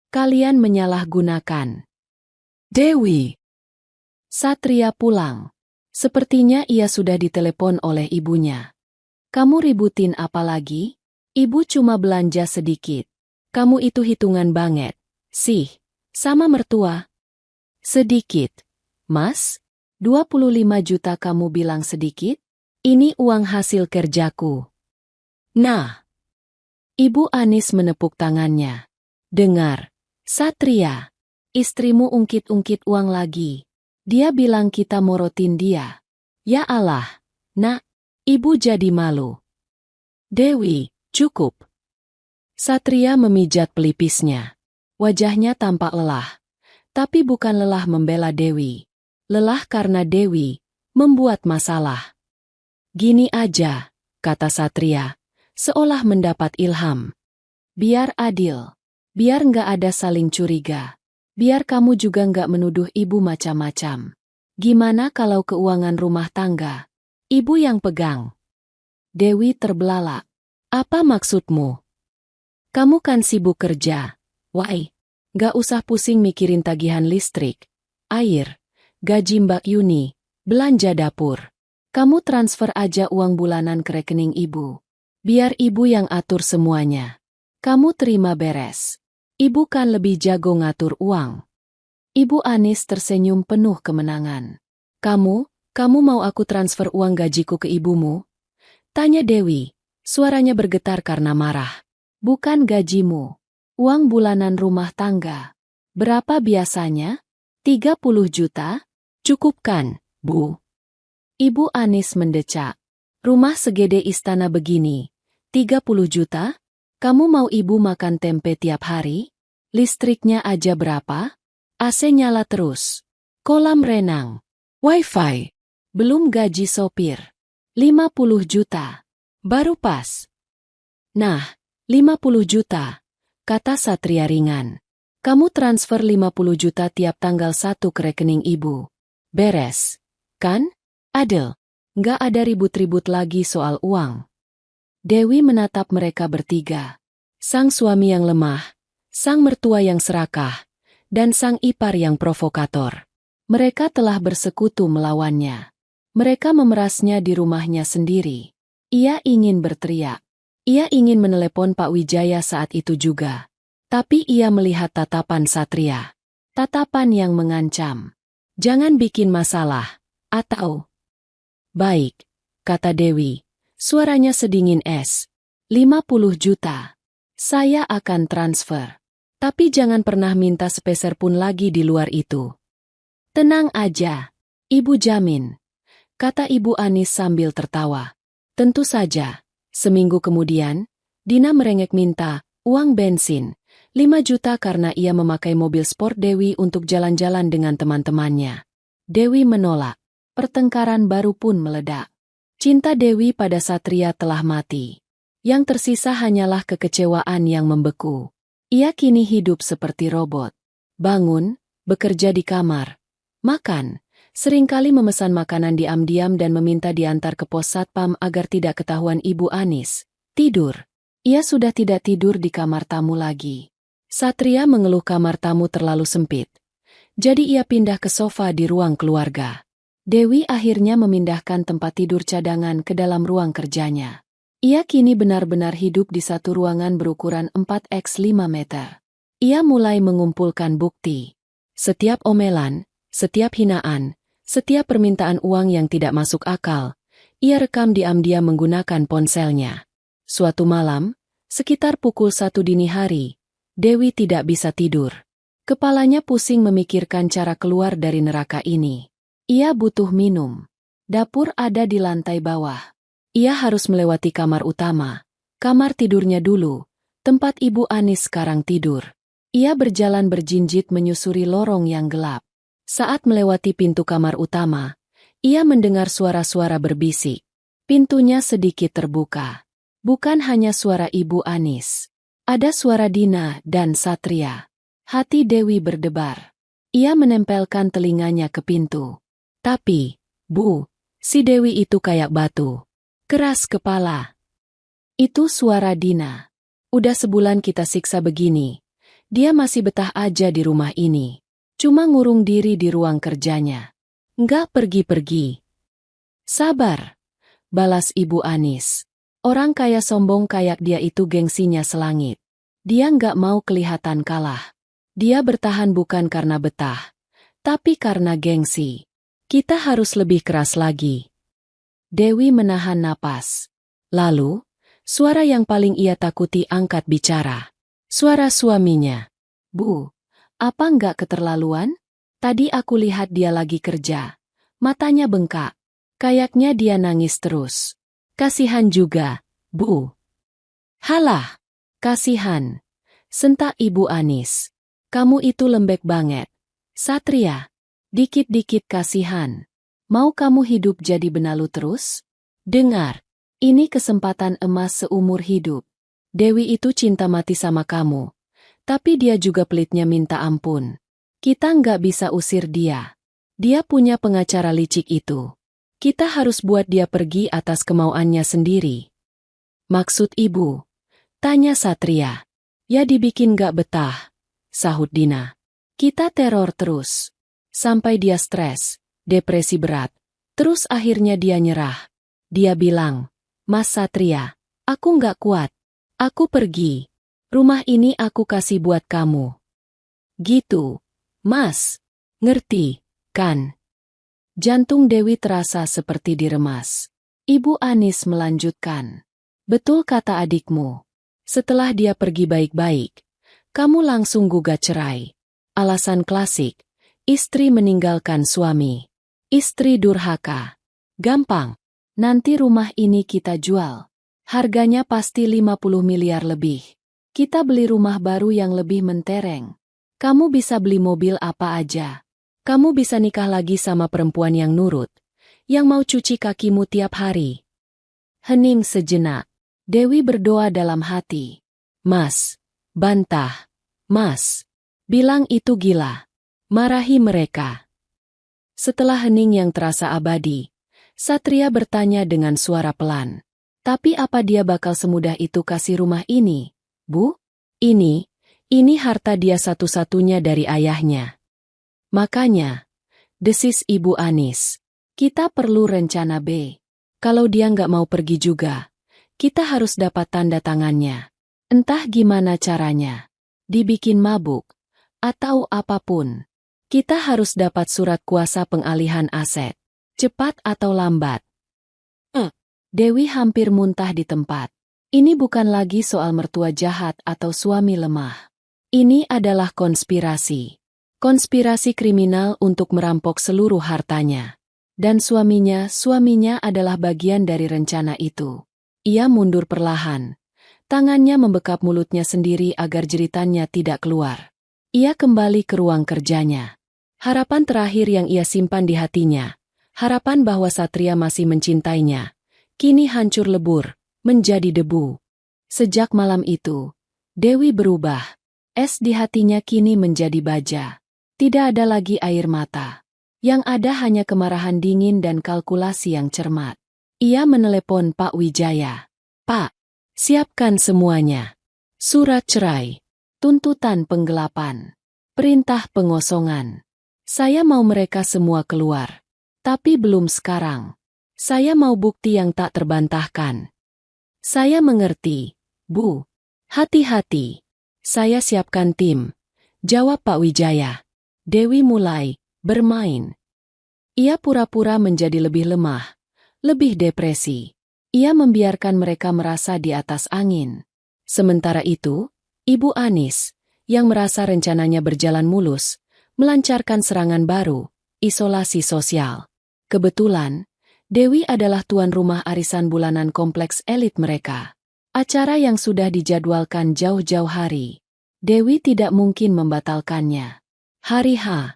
Kalian menyalahgunakan. Dewi. Satria pulang. Sepertinya ia sudah ditelepon oleh ibunya. Kamu ributin apa lagi? Ibu cuma belanja sedikit. Kamu itu hitungan banget. Sih, sama mertua. Sedikit. Mas? 25 juta kamu bilang sedikit? Ini uang hasil kerjaku. Nah. Ibu Anis menepuk tangannya. Dengar, Satria. Istrimu ungkit-ungkit uang lagi. Dia bilang kita morotin dia. Ya Allah, nak, ibu jadi malu. Dewi, cukup. Satria memijat pelipisnya. Wajahnya tampak lelah. Tapi bukan lelah membela Dewi. Lelah karena Dewi membuat masalah. Gini aja, kata Satria, seolah mendapat ilham. Biar adil. Biar nggak ada saling curiga. Biar kamu juga nggak menuduh ibu macam-macam. Gimana kalau keuangan rumah tangga? Ibu yang pegang. Dewi terbelalak. Apa maksudmu? Kamu kan sibuk kerja. Wai, nggak usah pusing mikirin tagihan listrik, air, gaji Mbak Yuni, belanja dapur. Kamu transfer aja uang bulanan ke rekening ibu. Biar ibu yang atur semuanya. Kamu terima beres. Ibu kan lebih jago ngatur uang. Ibu Anis tersenyum penuh kemenangan. Kamu mau aku transfer uang gajiku ke ibumu? Tanya Dewi, suaranya bergetar karena marah. Bukan gajimu. Uang bulanan rumah tangga. Berapa biasanya? 30 juta? Cukup kan, Bu? Ibu Anis mendecak. Rumah segede istana begini. 30 juta? Kamu mau ibu makan tempe tiap hari? Listriknya aja berapa? AC nyala terus. Kolam renang. Wifi. Belum gaji sopir. 50 juta. Baru pas. Nah, 50 juta. Kata Satria ringan. Kamu transfer 50 juta tiap tanggal 1 ke rekening ibu. Beres. Kan? Adel. Nggak ada ribut-ribut lagi soal uang. Dewi menatap mereka bertiga. Sang suami yang lemah, sang mertua yang serakah, dan sang ipar yang provokator. Mereka telah bersekutu melawannya. Mereka memerasnya di rumahnya sendiri. Ia ingin berteriak. Ia ingin menelepon Pak Wijaya saat itu juga. Tapi ia melihat tatapan Satria. Tatapan yang mengancam. Jangan bikin masalah. Atau... Baik, kata Dewi. Suaranya sedingin es. 50 juta. Saya akan transfer. Tapi jangan pernah minta sepeser pun lagi di luar itu. Tenang aja. Ibu jamin. Kata Ibu Anis sambil tertawa. Tentu saja. Seminggu kemudian, Dina merengek minta uang bensin. 5 juta karena ia memakai mobil sport Dewi untuk jalan-jalan dengan teman-temannya. Dewi menolak. Pertengkaran baru pun meledak. Cinta Dewi pada Satria telah mati. Yang tersisa hanyalah kekecewaan yang membeku. Ia kini hidup seperti robot. Bangun, bekerja di kamar. Makan, seringkali memesan makanan diam-diam dan meminta diantar ke pos satpam agar tidak ketahuan Ibu Anis. Tidur. Ia sudah tidak tidur di kamar tamu lagi. Satria mengeluh kamar tamu terlalu sempit. Jadi ia pindah ke sofa di ruang keluarga. Dewi akhirnya memindahkan tempat tidur cadangan ke dalam ruang kerjanya. Ia kini benar-benar hidup di satu ruangan berukuran 4x5 meter. Ia mulai mengumpulkan bukti. Setiap omelan, setiap hinaan, setiap permintaan uang yang tidak masuk akal, ia rekam diam-diam menggunakan ponselnya. Suatu malam, sekitar pukul 1 dini hari, Dewi tidak bisa tidur. Kepalanya pusing memikirkan cara keluar dari neraka ini. Ia butuh minum. Dapur ada di lantai bawah. Ia harus melewati kamar utama. Kamar tidurnya dulu, tempat Ibu Anis sekarang tidur. Ia berjalan berjinjit menyusuri lorong yang gelap. Saat melewati pintu kamar utama, ia mendengar suara-suara berbisik. Pintunya sedikit terbuka. Bukan hanya suara Ibu Anis. Ada suara Dina dan Satria. Hati Dewi berdebar. Ia menempelkan telinganya ke pintu. Tapi, Bu, si Dewi itu kayak batu. Keras kepala. Itu suara Dina. Udah sebulan kita siksa begini. Dia masih betah aja di rumah ini. Cuma ngurung diri di ruang kerjanya. Nggak pergi-pergi. Sabar, balas Ibu Anis. Orang kaya sombong kayak dia itu gengsinya selangit. Dia nggak mau kelihatan kalah. Dia bertahan bukan karena betah, tapi karena gengsi. Kita harus lebih keras lagi. Dewi menahan napas. Lalu, suara yang paling ia takuti angkat bicara. Suara suaminya. Bu, apa nggak keterlaluan? Tadi aku lihat dia lagi kerja. Matanya bengkak. Kayaknya dia nangis terus. Kasihan juga, Bu. Halah, kasihan. Sentak Ibu Anis. Kamu itu lembek banget. Satria, dikit-dikit kasihan. Mau kamu hidup jadi benalu terus? Dengar, ini kesempatan emas seumur hidup. Dewi itu cinta mati sama kamu. Tapi dia juga pelitnya minta ampun. Kita nggak bisa usir dia. Dia punya pengacara licik itu. Kita harus buat dia pergi atas kemauannya sendiri. Maksud ibu? Tanya Satria. Ya dibikin nggak betah, sahut Dina. Kita teror terus. Sampai dia stres, depresi berat. Terus akhirnya dia nyerah. Dia bilang, Mas Satria, aku nggak kuat. Aku pergi. Rumah ini aku kasih buat kamu. Gitu. Mas, ngerti, kan? Jantung Dewi terasa seperti diremas. Ibu Anis melanjutkan. Betul kata adikmu. Setelah dia pergi baik-baik, kamu langsung gugat cerai. Alasan klasik, istri meninggalkan suami. Istri durhaka. Gampang, nanti rumah ini kita jual. Harganya pasti 50 miliar lebih. Kita beli rumah baru yang lebih mentereng. Kamu bisa beli mobil apa aja. Kamu bisa nikah lagi sama perempuan yang nurut, yang mau cuci kakimu tiap hari. Hening sejenak. Dewi berdoa dalam hati. Mas, bantah. Mas, bilang itu gila. Marahi mereka. Setelah hening yang terasa abadi, Satria bertanya dengan suara pelan. Tapi apa dia bakal semudah itu kasih rumah ini, Bu? Ini harta dia satu-satunya dari ayahnya. Makanya, desis Ibu Anis, kita perlu rencana B. Kalau dia nggak mau pergi juga, kita harus dapat tanda tangannya. Entah gimana caranya, dibikin mabuk, atau apapun. Kita harus dapat surat kuasa pengalihan aset, cepat atau lambat. Dewi hampir muntah di tempat. Ini bukan lagi soal mertua jahat atau suami lemah. Ini adalah konspirasi. Konspirasi kriminal untuk merampok seluruh hartanya. Dan suaminya adalah bagian dari rencana itu. Ia mundur perlahan. Tangannya membekap mulutnya sendiri agar jeritannya tidak keluar. Ia kembali ke ruang kerjanya. Harapan terakhir yang ia simpan di hatinya, harapan bahwa Satria masih mencintainya, kini hancur lebur, menjadi debu. Sejak malam itu, Dewi berubah. Es di hatinya kini menjadi baja. Tidak ada lagi air mata. Yang ada hanya kemarahan dingin dan kalkulasi yang cermat. Ia menelepon Pak Wijaya. Pak, siapkan semuanya. Surat cerai, tuntutan penggelapan, perintah pengosongan. Saya mau mereka semua keluar. Tapi belum sekarang. Saya mau bukti yang tak terbantahkan. Saya mengerti, Bu. Hati-hati. Saya siapkan tim. Jawab Pak Wijaya. Dewi mulai bermain. Ia pura-pura menjadi lebih lemah, lebih depresi. Ia membiarkan mereka merasa di atas angin. Sementara itu, Ibu Anis, yang merasa rencananya berjalan mulus, melancarkan serangan baru, isolasi sosial. Kebetulan, Dewi adalah tuan rumah arisan bulanan kompleks elit mereka. Acara yang sudah dijadwalkan jauh-jauh hari. Dewi tidak mungkin membatalkannya. Hari H.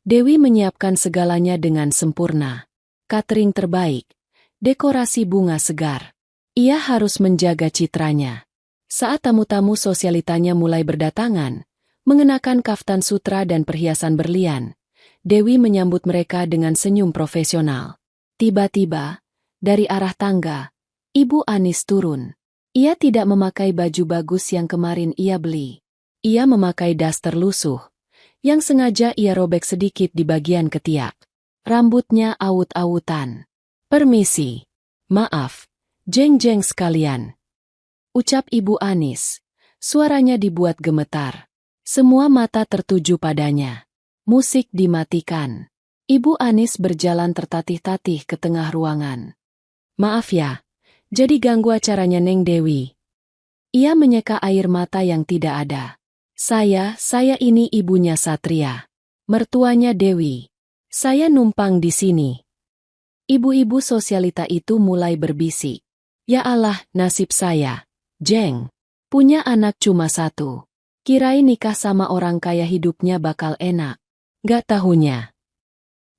Dewi menyiapkan segalanya dengan sempurna. Catering terbaik. Dekorasi bunga segar. Ia harus menjaga citranya. Saat tamu-tamu sosialitanya mulai berdatangan, mengenakan kaftan sutra dan perhiasan berlian, Dewi menyambut mereka dengan senyum profesional. Tiba-tiba, dari arah tangga, Ibu Anis turun. Ia tidak memakai baju bagus yang kemarin ia beli. Ia memakai daster lusuh, yang sengaja ia robek sedikit di bagian ketiak. Rambutnya awut-awutan. Permisi. Maaf, jeng-jeng sekalian. Ucap Ibu Anis. Suaranya dibuat gemetar. Semua mata tertuju padanya. Musik dimatikan. Ibu Anis berjalan tertatih-tatih ke tengah ruangan. Maaf ya, jadi ganggu acaranya Neng Dewi. Ia menyeka air mata yang tidak ada. Saya ini ibunya Satria. Mertuanya Dewi. Saya numpang di sini. Ibu-ibu sosialita itu mulai berbisik. Ya Allah, nasib saya. Jeng. Punya anak cuma satu. Kirain nikah sama orang kaya hidupnya bakal enak. Gak tahunya.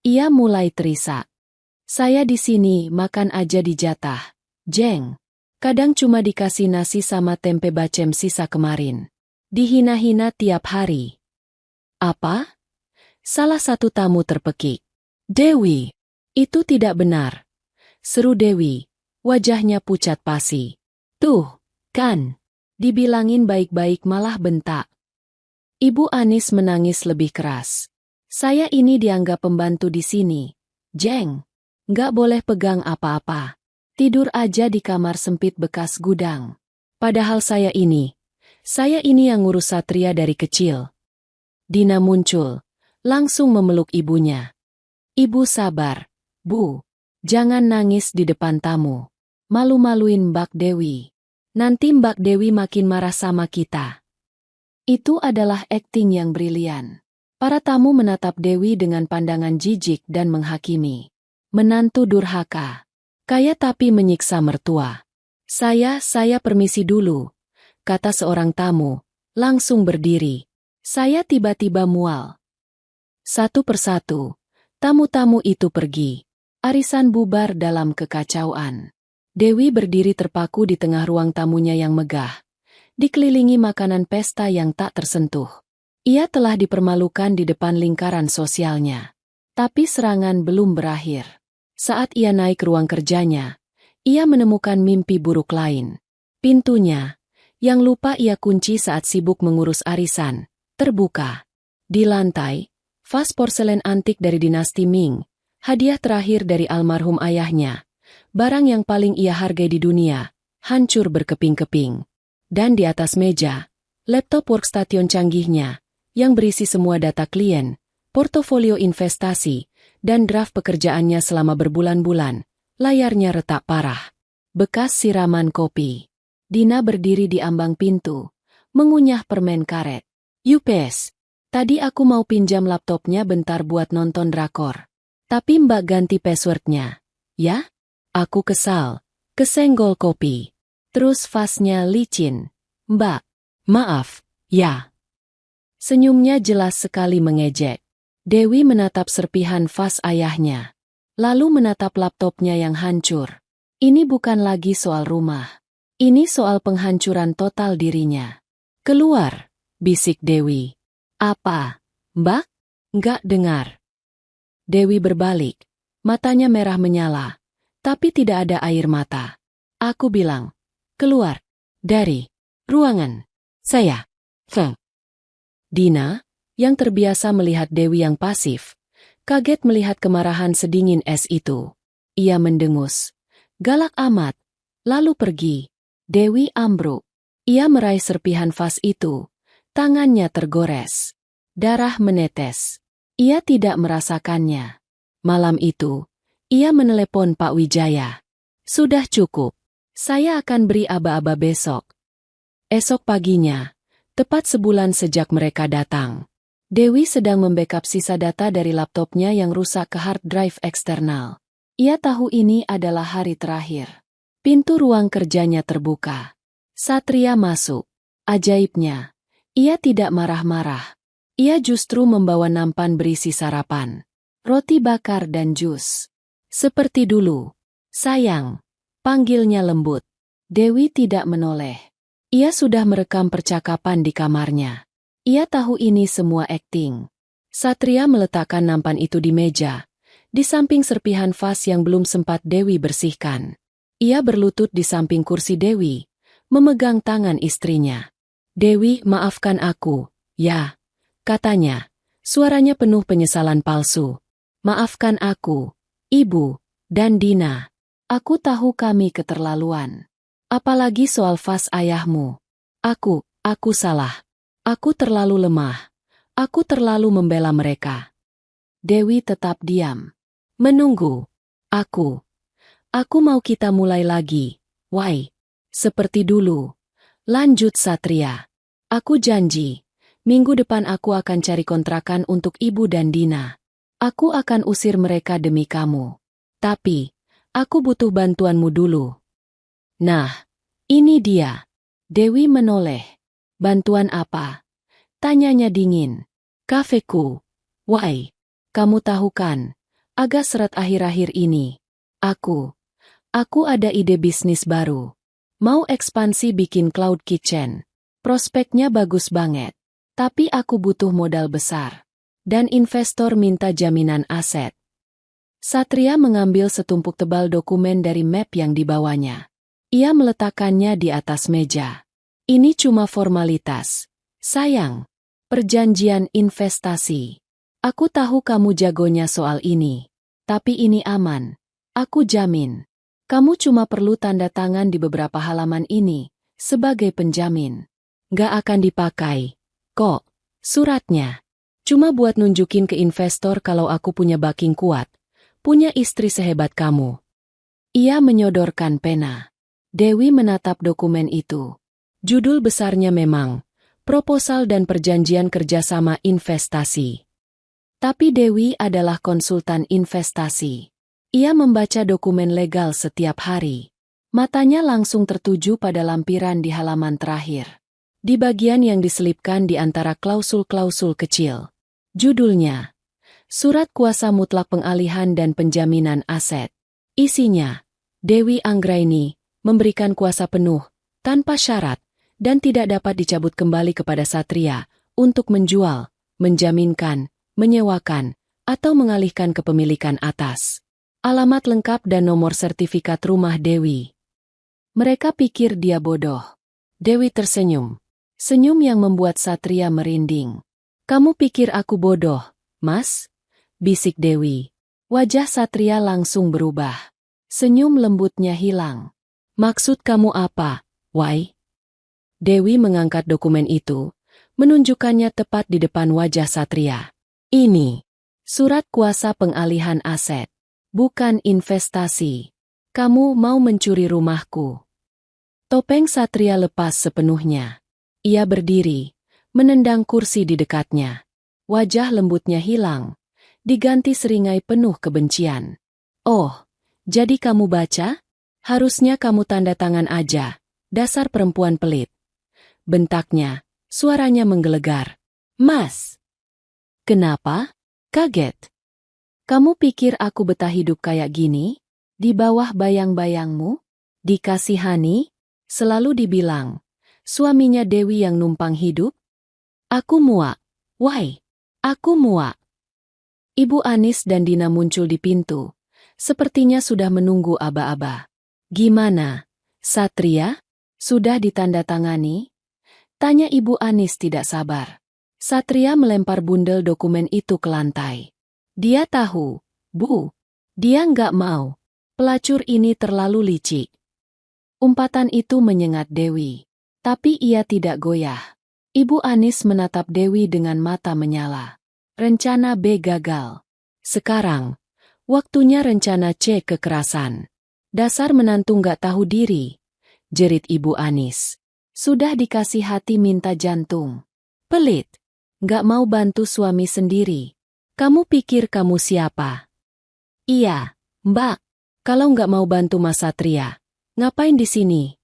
Ia mulai terisak. Saya di sini makan aja dijatah. Jeng. Kadang cuma dikasih nasi sama tempe bacem sisa kemarin. Dihina-hina tiap hari. Apa? Salah satu tamu terpekik. Dewi. Itu tidak benar. Seru Dewi. Wajahnya pucat pasi. Tuh, kan. Dibilangin baik-baik malah bentak. Ibu Anis menangis lebih keras. Saya ini dianggap pembantu di sini. Jeng. Nggak boleh pegang apa-apa. Tidur aja di kamar sempit bekas gudang. Padahal saya ini yang ngurus Satria dari kecil. Dina muncul, langsung memeluk ibunya. Ibu sabar, Bu. Jangan nangis di depan tamu. Malu-maluin Mbak Dewi. Nanti Mbak Dewi makin marah sama kita. Itu adalah akting yang brilian. Para tamu menatap Dewi dengan pandangan jijik dan menghakimi. Menantu durhaka. Kaya tapi menyiksa mertua. Saya permisi dulu, kata seorang tamu, langsung berdiri. Saya tiba-tiba mual. Satu persatu, tamu-tamu itu pergi. Arisan bubar dalam kekacauan. Dewi berdiri terpaku di tengah ruang tamunya yang megah, dikelilingi makanan pesta yang tak tersentuh. Ia telah dipermalukan di depan lingkaran sosialnya. Tapi serangan belum berakhir. Saat ia naik ke ruang kerjanya, ia menemukan mimpi buruk lain. Pintunya, yang lupa ia kunci saat sibuk mengurus arisan, terbuka. Di lantai, vas porselen antik dari dinasti Ming, hadiah terakhir dari almarhum ayahnya, barang yang paling ia hargai di dunia, hancur berkeping-keping. Dan di atas meja, laptop workstation canggihnya, yang berisi semua data klien, portofolio investasi, dan draft pekerjaannya selama berbulan-bulan, layarnya retak parah. Bekas siraman kopi. Dina berdiri di ambang pintu, mengunyah permen karet. Yupes, tadi aku mau pinjam laptopnya bentar buat nonton drakor. Tapi Mbak ganti passwordnya. Ya? Aku kesal. Kesenggol kopi. Terus vasnya licin. Mbak, maaf, ya. Senyumnya jelas sekali mengejek. Dewi menatap serpihan vas ayahnya. Lalu menatap laptopnya yang hancur. Ini bukan lagi soal rumah. Ini soal penghancuran total dirinya. Keluar, bisik Dewi. Apa, Mbak? Nggak dengar. Dewi berbalik. Matanya merah menyala. Tapi tidak ada air mata. Aku bilang, keluar. Dari ruangan. Saya. Dina, yang terbiasa melihat Dewi yang pasif, kaget melihat kemarahan sedingin es itu. Ia mendengus. Galak amat. Lalu pergi. Dewi ambruk. Ia meraih serpihan vas itu. Tangannya tergores. Darah menetes. Ia tidak merasakannya. Malam itu, ia menelepon Pak Wijaya. Sudah cukup. Saya akan beri aba-aba besok. Esok paginya, tepat sebulan sejak mereka datang. Dewi sedang membackup sisa data dari laptopnya yang rusak ke hard drive eksternal. Ia tahu ini adalah hari terakhir. Pintu ruang kerjanya terbuka. Satria masuk. Ajaibnya, ia tidak marah-marah. Ia justru membawa nampan berisi sarapan. Roti bakar dan jus. Seperti dulu. Sayang, panggilnya lembut. Dewi tidak menoleh. Ia sudah merekam percakapan di kamarnya. Ia tahu ini semua akting. Satria meletakkan nampan itu di meja, di samping serpihan vas yang belum sempat Dewi bersihkan. Ia berlutut di samping kursi Dewi, memegang tangan istrinya. Dewi, maafkan aku, ya, katanya. Suaranya penuh penyesalan palsu. Maafkan aku, Ibu, dan Dina. Aku tahu kami keterlaluan. Apalagi soal vas ayahmu. Aku salah. Aku terlalu lemah. Aku terlalu membela mereka. Dewi tetap diam. Menunggu. Aku mau kita mulai lagi. Why? Seperti dulu. Lanjut Satria. Aku janji. Minggu depan aku akan cari kontrakan untuk Ibu dan Dina. Aku akan usir mereka demi kamu. Tapi, aku butuh bantuanmu dulu. Nah, ini dia. Dewi menoleh. Bantuan apa? Tanyanya dingin. Kafeku. Why? Kamu tahu kan, agak seret akhir-akhir ini. Aku ada ide bisnis baru. Mau ekspansi bikin cloud kitchen. Prospeknya bagus banget. Tapi aku butuh modal besar. Dan investor minta jaminan aset. Satria mengambil setumpuk tebal dokumen dari map yang dibawanya. Ia meletakkannya di atas meja. Ini cuma formalitas. Sayang. Perjanjian investasi. Aku tahu kamu jagonya soal ini. Tapi ini aman. Aku jamin. Kamu cuma perlu tanda tangan di beberapa halaman ini, sebagai penjamin. Gak akan dipakai, kok, suratnya. Cuma buat nunjukin ke investor kalau aku punya backing kuat. Punya istri sehebat kamu. Ia menyodorkan pena. Dewi menatap dokumen itu. Judul besarnya memang, Proposal dan Perjanjian Kerjasama Investasi. Tapi Dewi adalah konsultan investasi. Ia membaca dokumen legal setiap hari. Matanya langsung tertuju pada lampiran di halaman terakhir. Di bagian yang diselipkan di antara klausul-klausul kecil. Judulnya, Surat Kuasa Mutlak Pengalihan dan Penjaminan Aset. Isinya, Dewi Anggraini memberikan kuasa penuh, tanpa syarat, dan tidak dapat dicabut kembali kepada Satria untuk menjual, menjaminkan, menyewakan, atau mengalihkan kepemilikan atas. Alamat lengkap dan nomor sertifikat rumah Dewi. Mereka pikir dia bodoh. Dewi tersenyum. Senyum yang membuat Satria merinding. Kamu pikir aku bodoh, Mas? Bisik Dewi. Wajah Satria langsung berubah. Senyum lembutnya hilang. Maksud kamu apa, Wai? Dewi mengangkat dokumen itu, menunjukkannya tepat di depan wajah Satria. Ini, surat kuasa pengalihan aset. Bukan investasi. Kamu mau mencuri rumahku. Topeng Satria lepas sepenuhnya. Ia berdiri, menendang kursi di dekatnya. Wajah lembutnya hilang, diganti seringai penuh kebencian. Oh, jadi kamu baca? Harusnya kamu tanda tangan aja, dasar perempuan pelit. Bentaknya, suaranya menggelegar. Mas! Kenapa? Kaget. Kamu pikir aku betah hidup kayak gini? Di bawah bayang-bayangmu? Dikasihani? Selalu dibilang, suaminya Dewi yang numpang hidup? Aku muak. Why? Aku muak. Ibu Anis dan Dina muncul di pintu. Sepertinya sudah menunggu aba-aba. Gimana, Satria? Sudah ditandatangani? Tanya Ibu Anis tidak sabar. Satria melempar bundel dokumen itu ke lantai. Dia tahu, Bu. Dia nggak mau. Pelacur ini terlalu licik. Umpatan itu menyengat Dewi. Tapi ia tidak goyah. Ibu Anis menatap Dewi dengan mata menyala. Rencana B gagal. Sekarang, waktunya rencana C kekerasan. Dasar menantu nggak tahu diri. Jerit Ibu Anis. Sudah dikasih hati minta jantung. Pelit. Nggak mau bantu suami sendiri. Kamu pikir kamu siapa? Iya, Mbak. Kalau nggak mau bantu Mas Satria, ngapain di sini?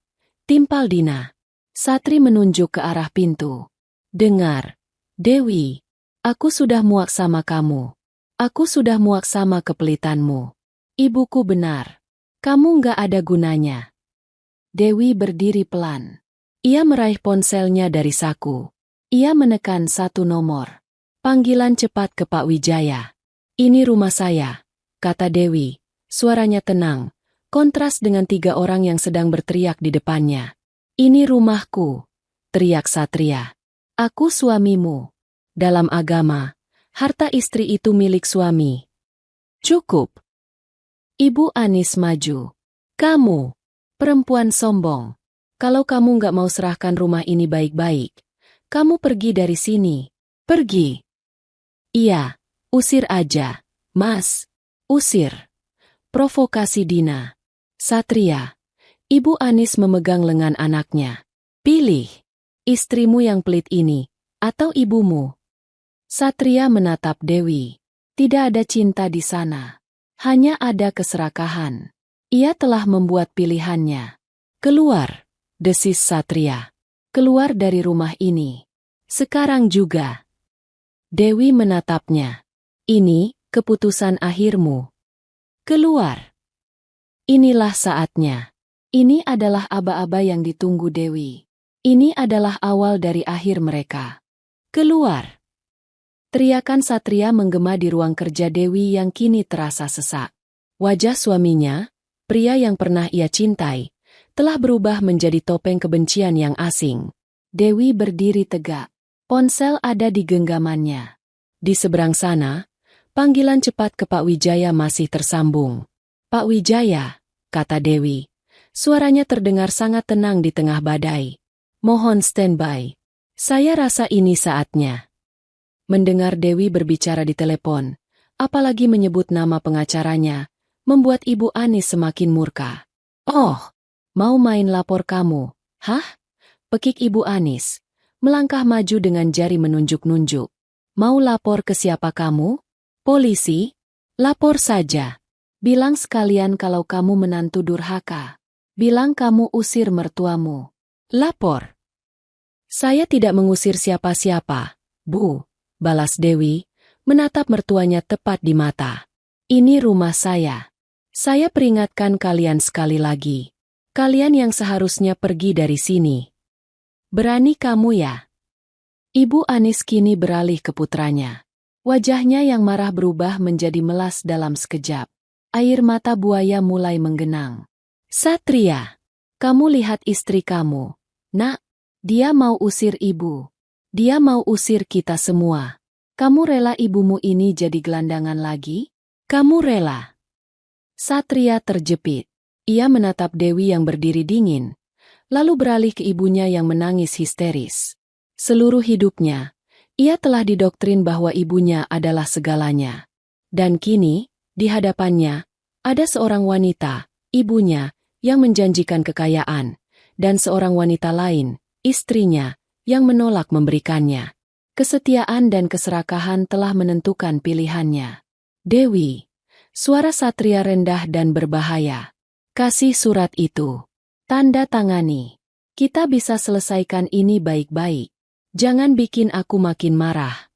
Timpal Dina. Satri menunjuk ke arah pintu. Dengar, Dewi. Aku sudah muak sama kamu. Aku sudah muak sama kepelitanmu. Ibuku benar. Kamu nggak ada gunanya. Dewi berdiri pelan. Ia meraih ponselnya dari saku. Ia menekan satu nomor. Panggilan cepat ke Pak Wijaya. Ini rumah saya, kata Dewi. Suaranya tenang, kontras dengan 3 orang yang sedang berteriak di depannya. Ini rumahku, teriak Satria. Aku suamimu. Dalam agama, harta istri itu milik suami. Cukup. Ibu Anis maju. Kamu, perempuan sombong. Kalau kamu nggak mau serahkan rumah ini baik-baik, kamu pergi dari sini. Pergi. Iya, Usir aja, Mas. Usir. Provokasi Dina. Satria. Ibu Anis memegang lengan anaknya. Pilih. Istrimu yang pelit ini, atau ibumu. Satria menatap Dewi. Tidak ada cinta di sana. Hanya ada keserakahan. Ia telah membuat pilihannya. Keluar, desis Satria. Keluar dari rumah ini. Sekarang juga. Dewi menatapnya. Ini keputusan akhirmu. Keluar. Inilah saatnya. Ini adalah aba-aba yang ditunggu Dewi. Ini adalah awal dari akhir mereka. Keluar. Teriakan Satria menggema di ruang kerja Dewi yang kini terasa sesak. Wajah suaminya, pria yang pernah ia cintai, telah berubah menjadi topeng kebencian yang asing. Dewi berdiri tegak. Ponsel ada di genggamannya. Di seberang sana, panggilan cepat ke Pak Wijaya masih tersambung. Pak Wijaya, kata Dewi. Suaranya terdengar sangat tenang di tengah badai. Mohon standby. Saya rasa ini saatnya. Mendengar Dewi berbicara di telepon, apalagi menyebut nama pengacaranya, membuat Ibu Anis semakin murka. Oh, mau main lapor kamu? Hah? Pekik Ibu Anis. Melangkah maju dengan jari menunjuk-nunjuk. Mau lapor ke siapa kamu? Polisi? Lapor saja. Bilang sekalian kalau kamu menantu durhaka. Bilang kamu usir mertuamu. Lapor. Saya tidak mengusir siapa-siapa, Bu, balas Dewi, menatap mertuanya tepat di mata. Ini rumah saya. Saya peringatkan kalian sekali lagi. Kalian yang seharusnya pergi dari sini. Berani kamu ya? Ibu Anis kini beralih ke putranya. Wajahnya yang marah berubah menjadi melas dalam sekejap. Air mata buaya mulai menggenang. Satria, kamu lihat istri kamu. Nak, dia mau usir ibu. Dia mau usir kita semua. Kamu rela ibumu ini jadi gelandangan lagi? Kamu rela? Satria terjepit. Ia menatap Dewi yang berdiri dingin, lalu beralih ke ibunya yang menangis histeris. Seluruh hidupnya, ia telah didoktrin bahwa ibunya adalah segalanya. Dan kini, di hadapannya, ada seorang wanita, ibunya, yang menjanjikan kekayaan, dan seorang wanita lain, istrinya, yang menolak memberikannya. Kesetiaan dan keserakahan telah menentukan pilihannya. Dewi, suara Satria rendah dan berbahaya. Kasih surat itu. Tanda tangani. Kita bisa selesaikan ini baik-baik. Jangan bikin aku makin marah.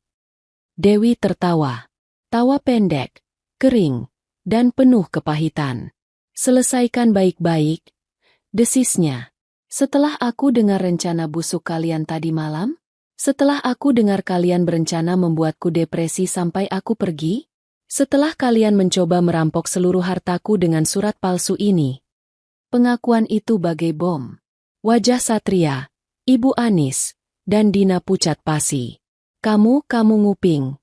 Dewi tertawa. Tawa pendek, kering, dan penuh kepahitan. Selesaikan baik-baik, desisnya. Setelah aku dengar rencana busuk kalian tadi malam? Setelah aku dengar kalian berencana membuatku depresi sampai aku pergi? Setelah kalian mencoba merampok seluruh hartaku dengan surat palsu ini? Pengakuan itu bagai bom. Wajah Satria, Ibu Anis, dan Dina pucat pasi. Kamu nguping?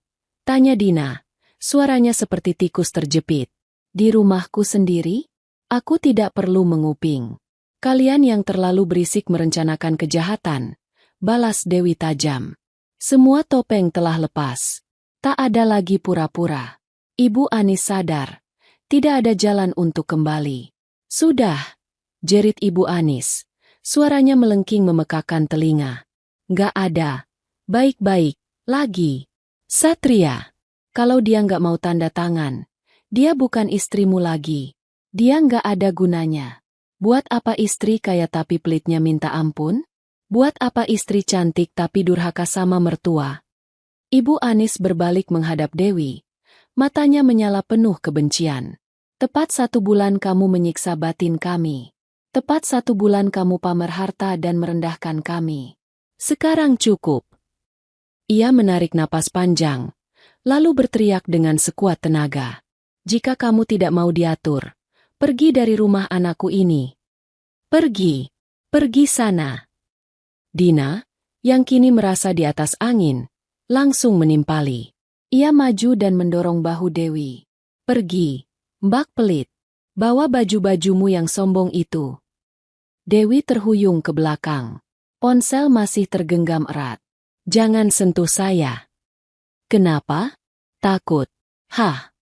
Tanya Dina, suaranya seperti tikus terjepit. Di rumahku sendiri? Aku tidak perlu menguping. Kalian yang terlalu berisik merencanakan kejahatan, balas Dewi tajam. Semua topeng telah lepas. Tak ada lagi pura-pura. Ibu Anis sadar, tidak ada jalan untuk kembali. Sudah, jerit Ibu Anis. Suaranya melengking memekakan telinga. Gak ada. Baik-baik, lagi. Satria, kalau dia gak mau tanda tangan, dia bukan istrimu lagi. Dia gak ada gunanya. Buat apa istri kaya tapi pelitnya minta ampun? Buat apa istri cantik tapi durhaka sama mertua? Ibu Anis berbalik menghadap Dewi. Matanya menyala penuh kebencian. Tepat 1 bulan kamu menyiksa batin kami. Tepat 1 bulan kamu pamer harta dan merendahkan kami. Sekarang cukup. Ia menarik napas panjang, lalu berteriak dengan sekuat tenaga. Jika kamu tidak mau diatur, pergi dari rumah anakku ini. Pergi. Pergi sana. Dina, yang kini merasa di atas angin, langsung menimpali. Ia maju dan mendorong bahu Dewi. Pergi, Mbak Pelit. Bawa baju-bajumu yang sombong itu. Dewi terhuyung ke belakang. Ponsel masih tergenggam erat. Jangan sentuh saya. Kenapa? Takut. Hah.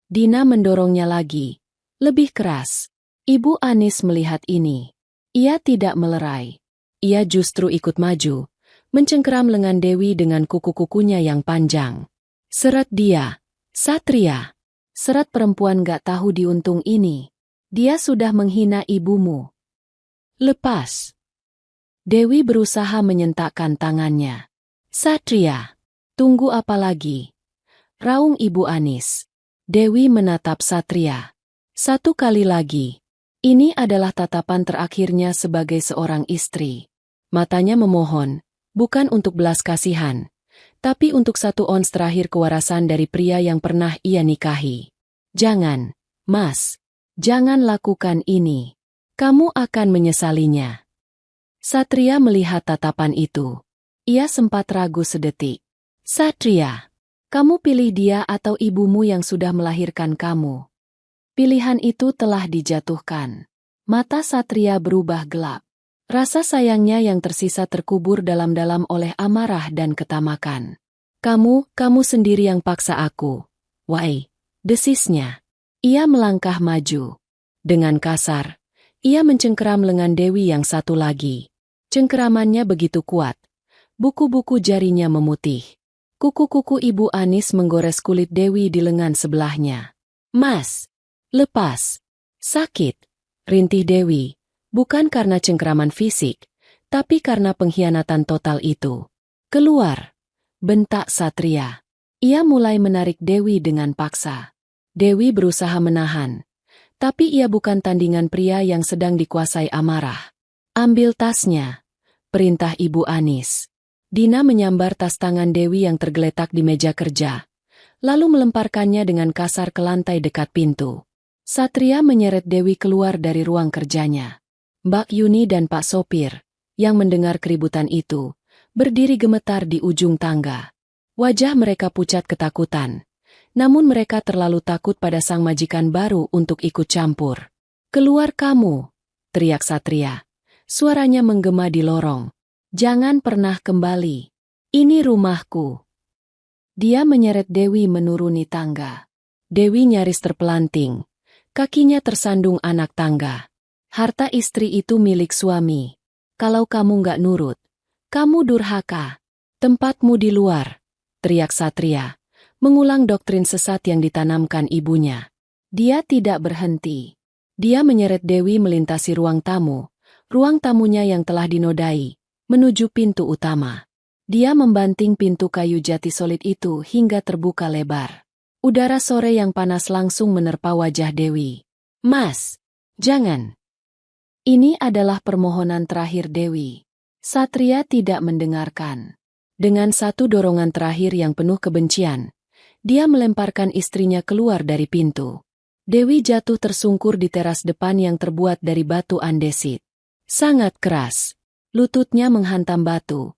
Dina mendorongnya lagi. Lebih keras. Ibu Anis melihat ini. Ia tidak melerai. Ia justru ikut maju, mencengkeram lengan Dewi dengan kuku-kukunya yang panjang. Seret dia. Satria. Seret perempuan gak tahu diuntung ini. Dia sudah menghina ibumu. Lepas. Dewi berusaha menyentakkan tangannya. Satria. Tunggu apa lagi? Raung Ibu Anis. Dewi menatap Satria. Satu kali lagi. Ini adalah tatapan terakhirnya sebagai seorang istri. Matanya memohon, bukan untuk belas kasihan, tapi untuk satu ons terakhir kewarasan dari pria yang pernah ia nikahi. Jangan, Mas. Jangan lakukan ini. Kamu akan menyesalinya. Satria melihat tatapan itu. Ia sempat ragu sedetik. Satria, kamu pilih dia atau ibumu yang sudah melahirkan kamu? Pilihan itu telah dijatuhkan. Mata Satria berubah gelap. Rasa sayangnya yang tersisa terkubur dalam-dalam oleh amarah dan ketamakan. Kamu sendiri yang paksa aku. Wai, desisnya. Ia melangkah maju. Dengan kasar, ia mencengkeram lengan Dewi yang satu lagi. Cengkeramannya begitu kuat. Buku-buku jarinya memutih. Kuku-kuku Ibu Anis menggores kulit Dewi di lengan sebelahnya. Mas, lepas. Sakit. Rintih Dewi. Bukan karena cengkeraman fisik, tapi karena pengkhianatan total itu. Keluar. Bentak Satria. Ia mulai menarik Dewi dengan paksa. Dewi berusaha menahan. Tapi ia bukan tandingan pria yang sedang dikuasai amarah. Ambil tasnya. Perintah Ibu Anis. Dina menyambar tas tangan Dewi yang tergeletak di meja kerja. Lalu melemparkannya dengan kasar ke lantai dekat pintu. Satria menyeret Dewi keluar dari ruang kerjanya. Mbak Yuni dan Pak Sopir, yang mendengar keributan itu, berdiri gemetar di ujung tangga. Wajah mereka pucat ketakutan. Namun mereka terlalu takut pada sang majikan baru untuk ikut campur. Keluar kamu, teriak Satria. Suaranya menggema di lorong. Jangan pernah kembali. Ini rumahku. Dia menyeret Dewi menuruni tangga. Dewi nyaris terpelanting. Kakinya tersandung anak tangga. Harta istri itu milik suami. Kalau kamu nggak nurut, kamu durhaka. Tempatmu di luar, teriak Satria, mengulang doktrin sesat yang ditanamkan ibunya. Dia tidak berhenti. Dia menyeret Dewi melintasi ruang tamunya yang telah dinodai, menuju pintu utama. Dia membanting pintu kayu jati solid itu hingga terbuka lebar. Udara sore yang panas langsung menerpa wajah Dewi. Mas, jangan. Ini adalah permohonan terakhir Dewi. Satria tidak mendengarkan. Dengan satu dorongan terakhir yang penuh kebencian, dia melemparkan istrinya keluar dari pintu. Dewi jatuh tersungkur di teras depan yang terbuat dari batu andesit. Sangat keras. Lututnya menghantam batu.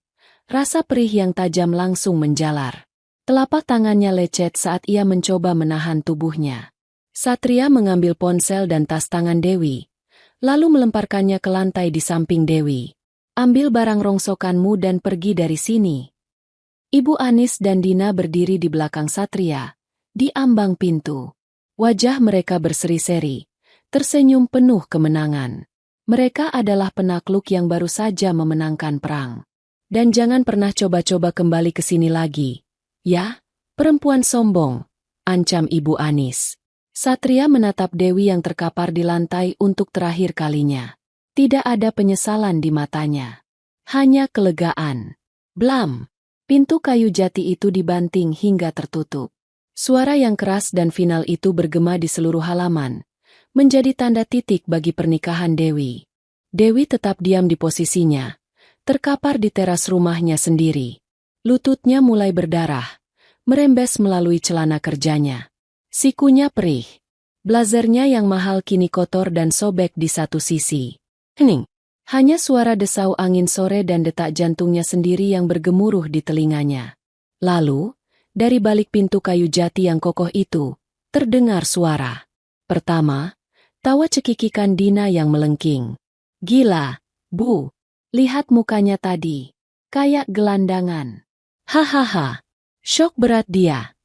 Rasa perih yang tajam langsung menjalar. Telapak tangannya lecet saat ia mencoba menahan tubuhnya. Satria mengambil ponsel dan tas tangan Dewi, lalu melemparkannya ke lantai di samping Dewi. Ambil barang rongsokanmu dan pergi dari sini. Ibu Anis dan Dina berdiri di belakang Satria, di ambang pintu. Wajah mereka berseri-seri, tersenyum penuh kemenangan. Mereka adalah penakluk yang baru saja memenangkan perang. Dan jangan pernah coba-coba kembali ke sini lagi. Ya, perempuan sombong, ancam Ibu Anis. Satria menatap Dewi yang terkapar di lantai untuk terakhir kalinya. Tidak ada penyesalan di matanya. Hanya kelegaan. Blam! Pintu kayu jati itu dibanting hingga tertutup. Suara yang keras dan final itu bergema di seluruh halaman, menjadi tanda titik bagi pernikahan Dewi. Dewi tetap diam di posisinya, terkapar di teras rumahnya sendiri. Lututnya mulai berdarah, merembes melalui celana kerjanya. Sikunya perih. Blazernya yang mahal kini kotor dan sobek di satu sisi. Hening. Hanya suara desau angin sore dan detak jantungnya sendiri yang bergemuruh di telinganya. Lalu, dari balik pintu kayu jati yang kokoh itu, terdengar suara. Pertama, tawa cekikikan Dina yang melengking. Gila, Bu. Lihat mukanya tadi. Kayak gelandangan. Hahaha. Syok berat dia.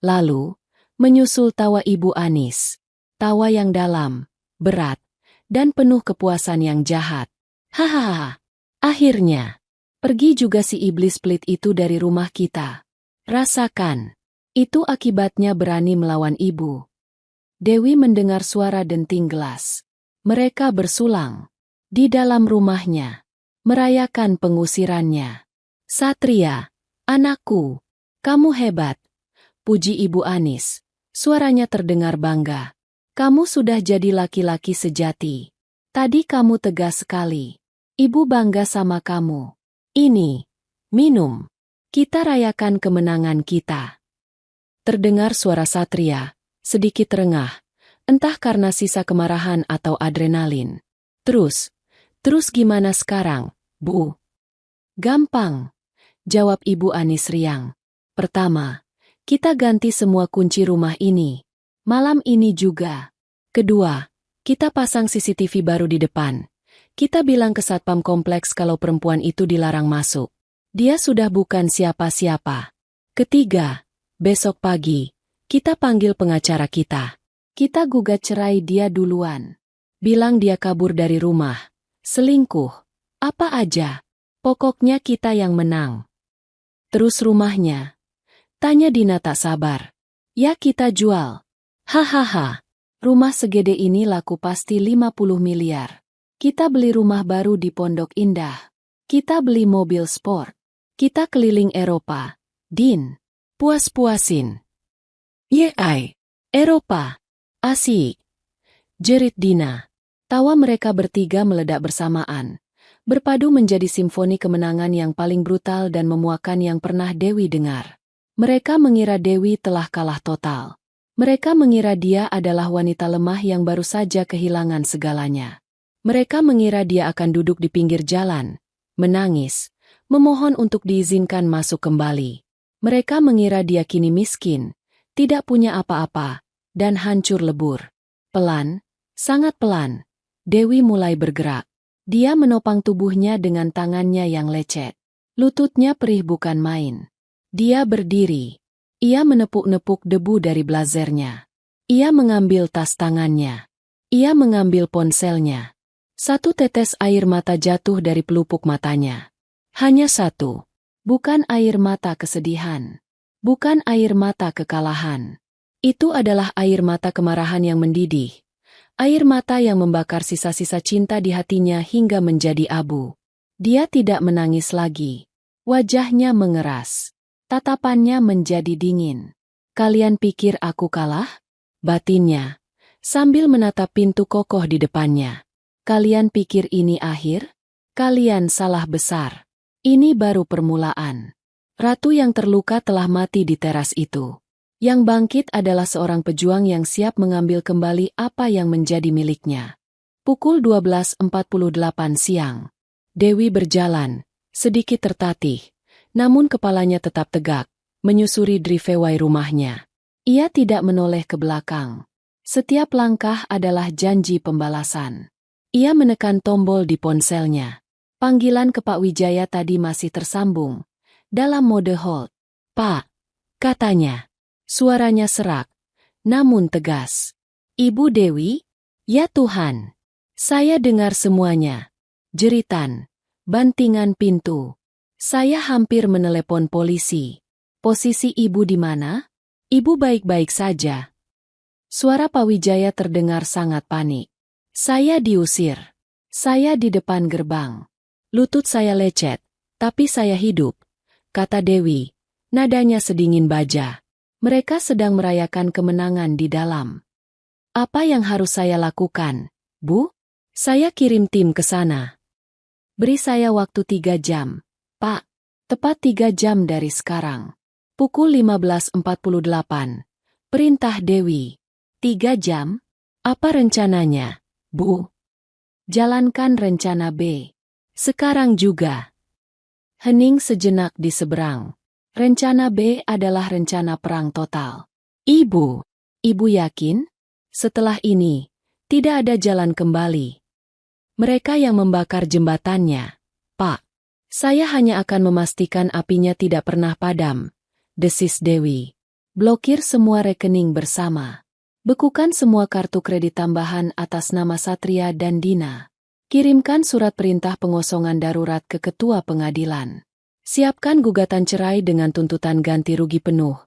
Lalu, menyusul tawa Ibu Anis. Tawa yang dalam, berat, dan penuh kepuasan yang jahat. Hahaha. Akhirnya, pergi juga si iblis pelit itu dari rumah kita. Rasakan. Itu akibatnya berani melawan ibu. Dewi mendengar suara denting gelas. Mereka bersulang di dalam rumahnya, merayakan pengusirannya. Satria, anakku, kamu hebat. Puji Ibu Anis. Suaranya terdengar bangga. Kamu sudah jadi laki-laki sejati. Tadi kamu tegas sekali. Ibu bangga sama kamu. Ini, minum. Kita rayakan kemenangan kita. Terdengar suara Satria, sedikit terengah, entah karena sisa kemarahan atau adrenalin. Terus gimana sekarang, Bu? Gampang, jawab Ibu Anis riang. Pertama, kita ganti semua kunci rumah ini. Malam ini juga. Kedua, kita pasang CCTV baru di depan. Kita bilang ke satpam kompleks kalau perempuan itu dilarang masuk. Dia sudah bukan siapa-siapa. Ketiga, besok pagi, kita panggil pengacara kita. Kita gugat cerai dia duluan. Bilang dia kabur dari rumah. Selingkuh. Apa aja. Pokoknya kita yang menang. Terus rumahnya? Tanya Dina tak sabar. Ya kita jual. Hahaha. Rumah segede ini laku pasti 50 miliar. Kita beli rumah baru di Pondok Indah. Kita beli mobil sport. Kita keliling Eropa. Din. Puas-puasin. Yeay. Eropa. Asik. Jerit Dina. Tawa mereka bertiga meledak bersamaan. Berpadu menjadi simfoni kemenangan yang paling brutal dan memuakan yang pernah Dewi dengar. Mereka mengira Dewi telah kalah total. Mereka mengira dia adalah wanita lemah yang baru saja kehilangan segalanya. Mereka mengira dia akan duduk di pinggir jalan, menangis, memohon untuk diizinkan masuk kembali. Mereka mengira dia kini miskin, tidak punya apa-apa, dan hancur lebur. Pelan, sangat pelan, Dewi mulai bergerak. Dia menopang tubuhnya dengan tangannya yang lecet. Lututnya perih bukan main. Dia berdiri. Ia menepuk-nepuk debu dari blazernya. Ia mengambil tas tangannya. Ia mengambil ponselnya. Satu tetes air mata jatuh dari pelupuk matanya. Hanya satu. Bukan air mata kesedihan. Bukan air mata kekalahan. Itu adalah air mata kemarahan yang mendidih. Air mata yang membakar sisa-sisa cinta di hatinya hingga menjadi abu. Dia tidak menangis lagi. Wajahnya mengeras. Tatapannya menjadi dingin. Kalian pikir aku kalah? Batinnya, sambil menatap pintu kokoh di depannya. Kalian pikir ini akhir? Kalian salah besar. Ini baru permulaan. Ratu yang terluka telah mati di teras itu. Yang bangkit adalah seorang pejuang yang siap mengambil kembali apa yang menjadi miliknya. Pukul 12.48 siang. Dewi berjalan, sedikit tertatih. Namun kepalanya tetap tegak, menyusuri driveway rumahnya. Ia tidak menoleh ke belakang. Setiap langkah adalah janji pembalasan. Ia menekan tombol di ponselnya. Panggilan ke Pak Wijaya tadi masih tersambung. Dalam mode hold. Pak, katanya. Suaranya serak, namun tegas. Ibu Dewi? Ya Tuhan. Saya dengar semuanya. Jeritan, bantingan pintu. Saya hampir menelepon polisi. Posisi ibu di mana? Ibu baik-baik saja. Suara Pak Wijaya terdengar sangat panik. Saya diusir. Saya di depan gerbang. Lutut saya lecet, tapi saya hidup, kata Dewi. Nadanya sedingin baja. Mereka sedang merayakan kemenangan di dalam. Apa yang harus saya lakukan, Bu? Saya kirim tim ke sana. Beri saya waktu 3 jam. Pak, tepat 3 jam dari sekarang. Pukul 15.48. Perintah Dewi. 3 jam? Apa rencananya, Bu? Jalankan rencana B. Sekarang juga. Hening sejenak di seberang. Rencana B adalah rencana perang total. Ibu yakin? Setelah ini, tidak ada jalan kembali. Mereka yang membakar jembatannya. Pak. Saya hanya akan memastikan apinya tidak pernah padam, desis Dewi. Blokir semua rekening bersama. Bekukan semua kartu kredit tambahan atas nama Satria dan Dina. Kirimkan surat perintah pengosongan darurat ke Ketua Pengadilan. Siapkan gugatan cerai dengan tuntutan ganti rugi penuh,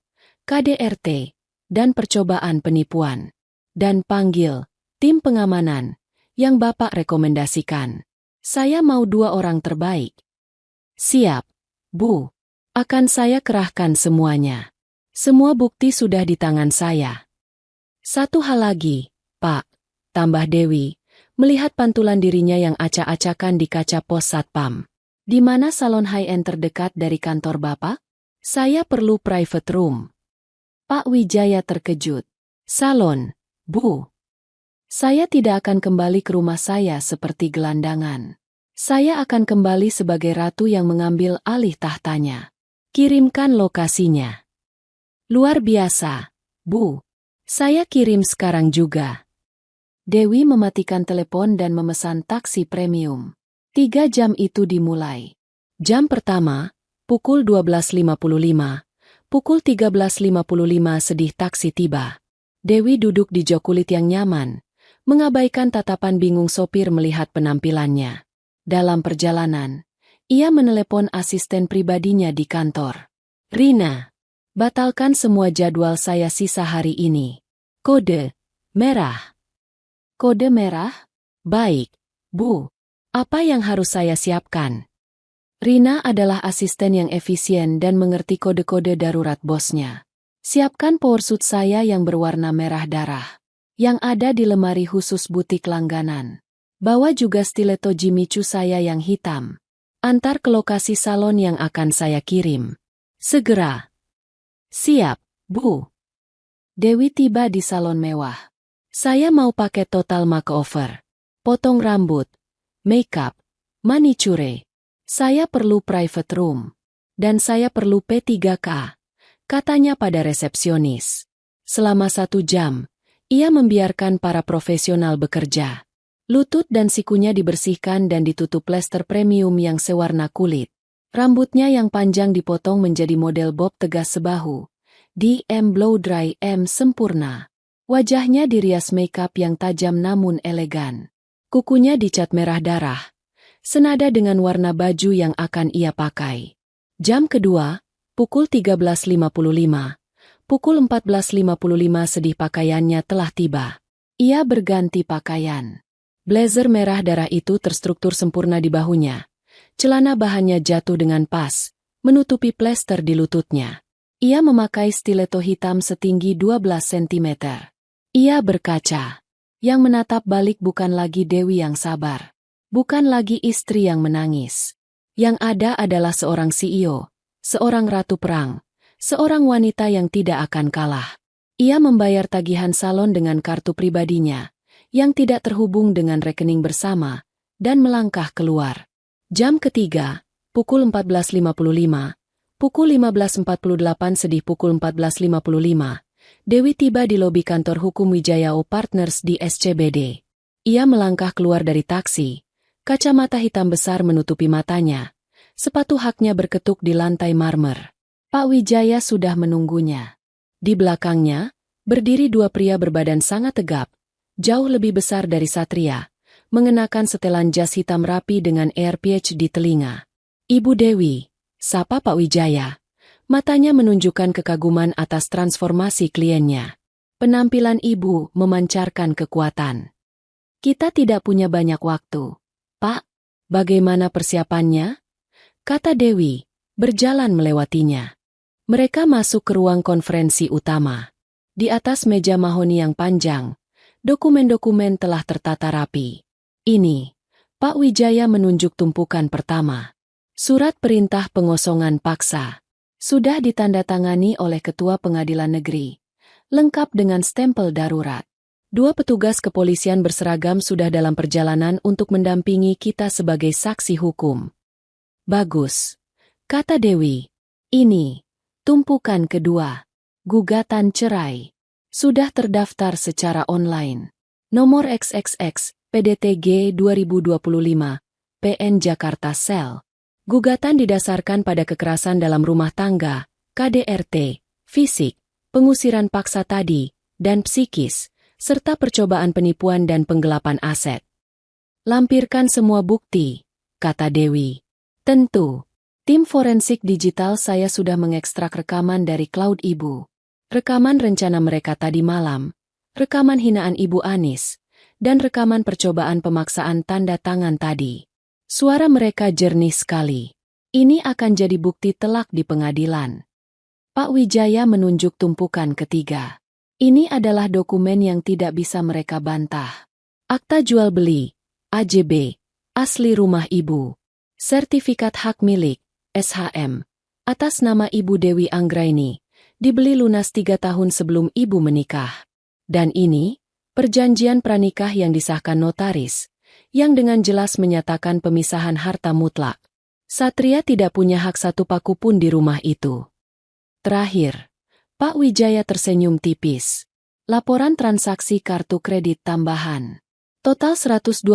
KDRT, dan percobaan penipuan. Dan panggil tim pengamanan yang Bapak rekomendasikan. Saya mau 2 orang terbaik. Siap, Bu. Akan saya kerahkan semuanya. Semua bukti sudah di tangan saya. Satu hal lagi, Pak, tambah Dewi, melihat pantulan dirinya yang acak-acakan di kaca pos Satpam. Di mana salon high-end terdekat dari kantor Bapak? Saya perlu private room. Pak Wijaya terkejut. Salon, Bu. Saya tidak akan kembali ke rumah saya seperti gelandangan. Saya akan kembali sebagai ratu yang mengambil alih tahtanya. Kirimkan lokasinya. Luar biasa, Bu. Saya kirim sekarang juga. Dewi mematikan telepon dan memesan taksi premium. 3 jam itu dimulai. Jam pertama, pukul 12.55. Pukul 13.55 sedih taksi tiba. Dewi duduk di jok kulit yang nyaman, mengabaikan tatapan bingung sopir melihat penampilannya. Dalam perjalanan, ia menelepon asisten pribadinya di kantor. Rina, batalkan semua jadwal saya sisa hari ini. Kode merah. Kode merah? Baik, Bu. Apa yang harus saya siapkan? Rina adalah asisten yang efisien dan mengerti kode-kode darurat bosnya. Siapkan powersuit saya yang berwarna merah darah, yang ada di lemari khusus butik langganan. Bawa juga stiletto Jimmy Choo saya yang hitam. Antar ke lokasi salon yang akan saya kirim. Segera. Siap, Bu. Dewi tiba di salon mewah. Saya mau pakai total makeover. Potong rambut, makeup, manicure. Saya perlu private room. Dan saya perlu P3K, katanya pada resepsionis. Selama 1 jam, ia membiarkan para profesional bekerja. Lutut dan sikunya dibersihkan dan ditutup plester premium yang sewarna kulit. Rambutnya yang panjang dipotong menjadi model bob tegas sebahu. DM blow dry M sempurna. Wajahnya dirias makeup yang tajam namun elegan. Kukunya dicat merah darah, senada dengan warna baju yang akan ia pakai. Jam kedua, pukul 13.55. Pukul 14.55 sedih pakaiannya telah tiba. Ia berganti pakaian. Blazer merah darah itu terstruktur sempurna di bahunya. Celana bahannya jatuh dengan pas, menutupi plester di lututnya. Ia memakai stiletto hitam setinggi 12 cm. Ia berkaca. Yang menatap balik bukan lagi Dewi yang sabar. Bukan lagi istri yang menangis. Yang ada adalah seorang CEO, seorang ratu perang, seorang wanita yang tidak akan kalah. Ia membayar tagihan salon dengan kartu pribadinya, yang tidak terhubung dengan rekening bersama, dan melangkah keluar. Jam ketiga, pukul 14.55, pukul 15.48 sedih pukul 14.55, Dewi tiba di lobi kantor hukum Wijaya O Partners di SCBD. Ia melangkah keluar dari taksi, kacamata hitam besar menutupi matanya, sepatu haknya berketuk di lantai marmer. Pak Wijaya sudah menunggunya. Di belakangnya, berdiri 2 pria berbadan sangat tegap, jauh lebih besar dari Satria, mengenakan setelan jas hitam rapi dengan AirPH di telinga. Ibu Dewi, sapa Pak Wijaya. Matanya menunjukkan kekaguman atas transformasi kliennya. Penampilan ibu memancarkan kekuatan. Kita tidak punya banyak waktu. Pak, bagaimana persiapannya? Kata Dewi, berjalan melewatinya. Mereka masuk ke ruang konferensi utama. Di atas meja mahoni yang panjang, dokumen-dokumen telah tertata rapi. Ini, Pak Wijaya menunjuk tumpukan pertama. Surat perintah pengosongan paksa. Sudah ditandatangani oleh Ketua Pengadilan Negeri. Lengkap dengan stempel darurat. 2 petugas kepolisian berseragam sudah dalam perjalanan untuk mendampingi kita sebagai saksi hukum. Bagus, kata Dewi. Ini, tumpukan kedua. Gugatan cerai. Sudah terdaftar secara online. Nomor XXX, PDTG 2025, PN Jakarta Sel. Gugatan didasarkan pada kekerasan dalam rumah tangga, KDRT, fisik, pengusiran paksa tadi, dan psikis, serta percobaan penipuan dan penggelapan aset. Lampirkan semua bukti, kata Dewi. Tentu. Tim forensik digital saya sudah mengekstrak rekaman dari cloud Ibu. Rekaman rencana mereka tadi malam, rekaman hinaan Ibu Anis, dan rekaman percobaan pemaksaan tanda tangan tadi. Suara mereka jernih sekali. Ini akan jadi bukti telak di pengadilan. Pak Wijaya menunjuk tumpukan ketiga. Ini adalah dokumen yang tidak bisa mereka bantah. Akta jual beli, AJB, asli rumah Ibu. Sertifikat hak milik, SHM, atas nama Ibu Dewi Anggraini, dibeli lunas 3 tahun sebelum Ibu menikah. Dan ini, perjanjian pranikah yang disahkan notaris, yang dengan jelas menyatakan pemisahan harta mutlak. Satria tidak punya hak satu paku pun di rumah itu. Terakhir, Pak Wijaya tersenyum tipis. Laporan transaksi kartu kredit tambahan. Total 128